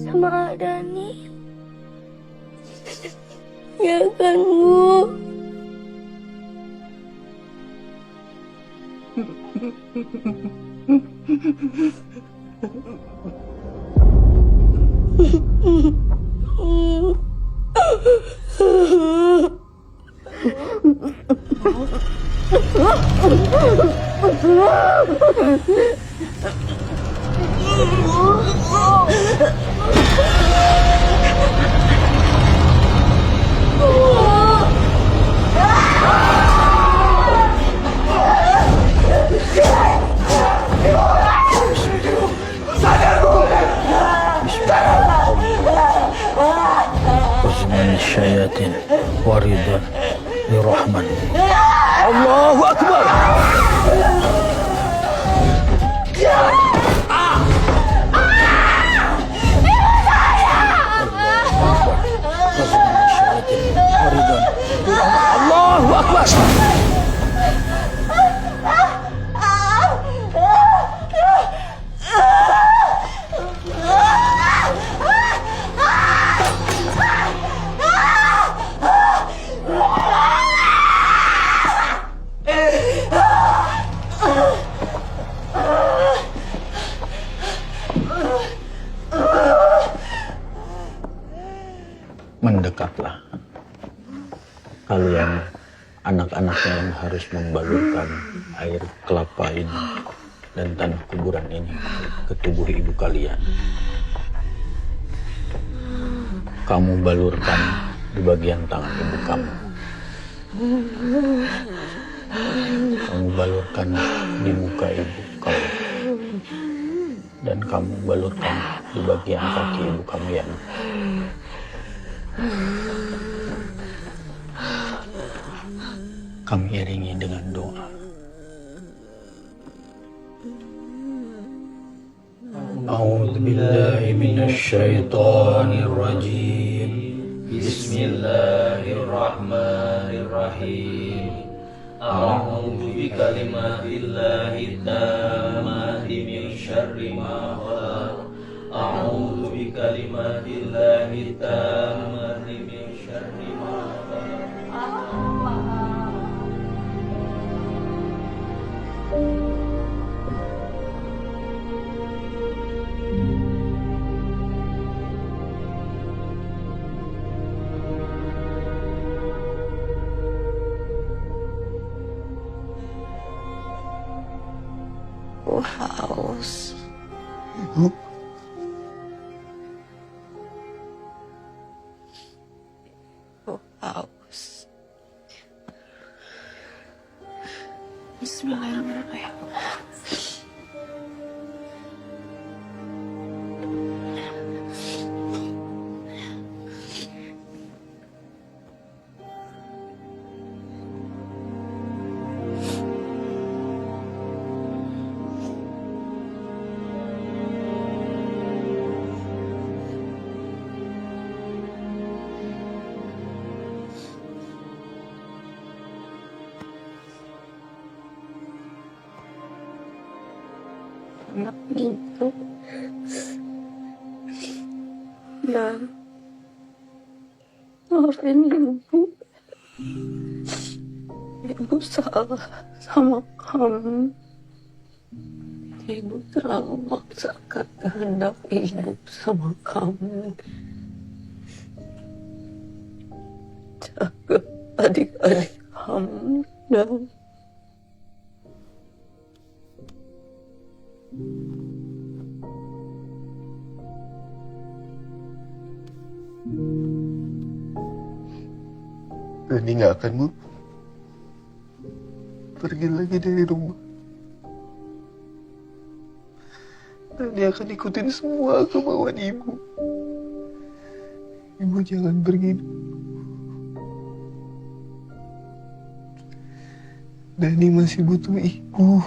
sama Dani. Ya kan, Bu? Usman syayatin waridan lirahman. Allahu Akbar. Allahu Akbar. Mendekatlah kalian anak-anaknya yang harus membalurkan air kelapa ini dan tanah kuburan ini ke tubuh ibu kalian. Kamu balurkan di bagian tangan ibu kamu. Kamu balurkan di muka ibu kamu. Dan kamu balurkan di bagian kaki ibu kamu yang kami iringi dengan doa. A'udzu billahi minasy syaithanir rajim. Bismillahirrahmanirrahim. A'udzu bikalimatillahi tammati min syarri ma khalaq. A'udzu bikalimatillahi tammati min syarri ma khalaq. Haus. Ibu. Haus. Bismillahirrahmanirrahim. Anak itu. Ya. Maafin Ibu. Ibu salah sama kamu. Ibu terlalu memaksakan kehendak Ibu sama kamu. Jaga adik-adik kamu dan Dani nggak akan Bu pergi lagi dari rumah. Dani akan ikutin semua kemauan Ibu. Ibu jangan pergi. Dani masih butuh Ibu.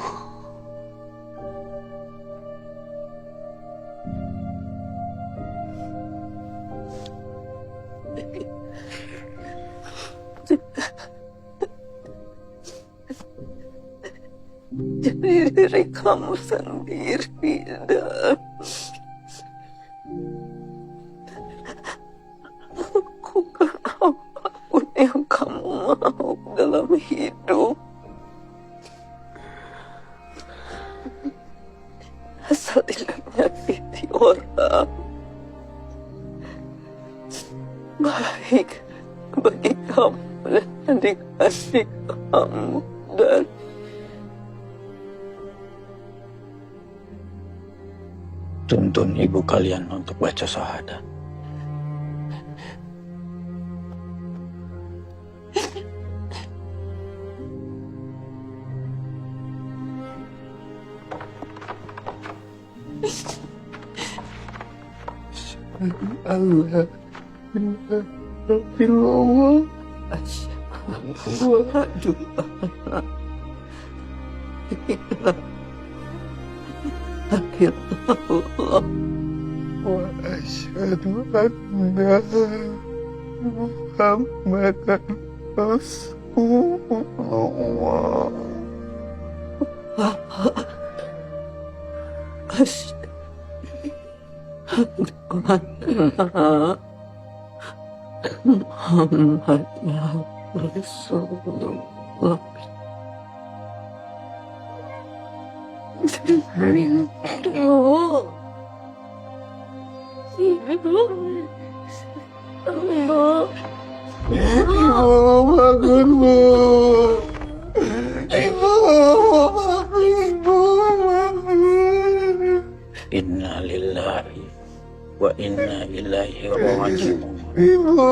Jadi diri kamu sendiri, Dan. bagi kamu dan adik-adik kamu dan tuntun ibu kalian untuk baca syahadat. Allah Rabbillah asyhadu Allah wa asyhadu anna Muhammadan Rasulullah. Muhammad Rasulullah. Inna lillahi wa inna ilaihi raji'un. Ibu.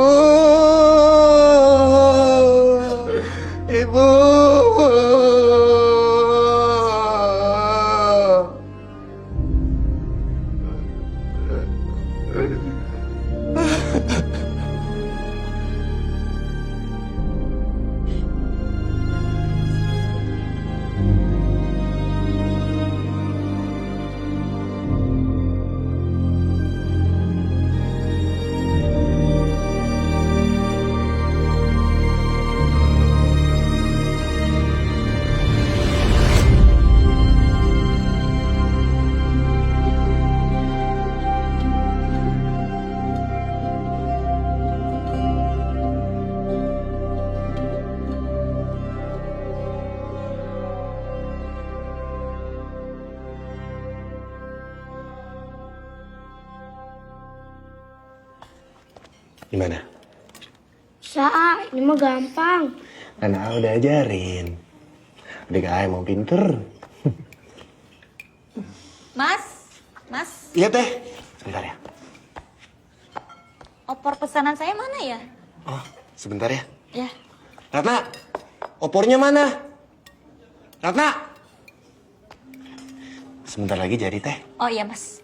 Gimana? Bisa, ini mah gampang. Kan A udah ajarin. Adik A emang pinter. Mas. Iya teh. Sebentar ya. Opor pesanan saya mana ya? Oh, sebentar ya. Ya. Ratna, opornya mana? Ratna. Sebentar lagi jadi teh. Oh iya, Mas.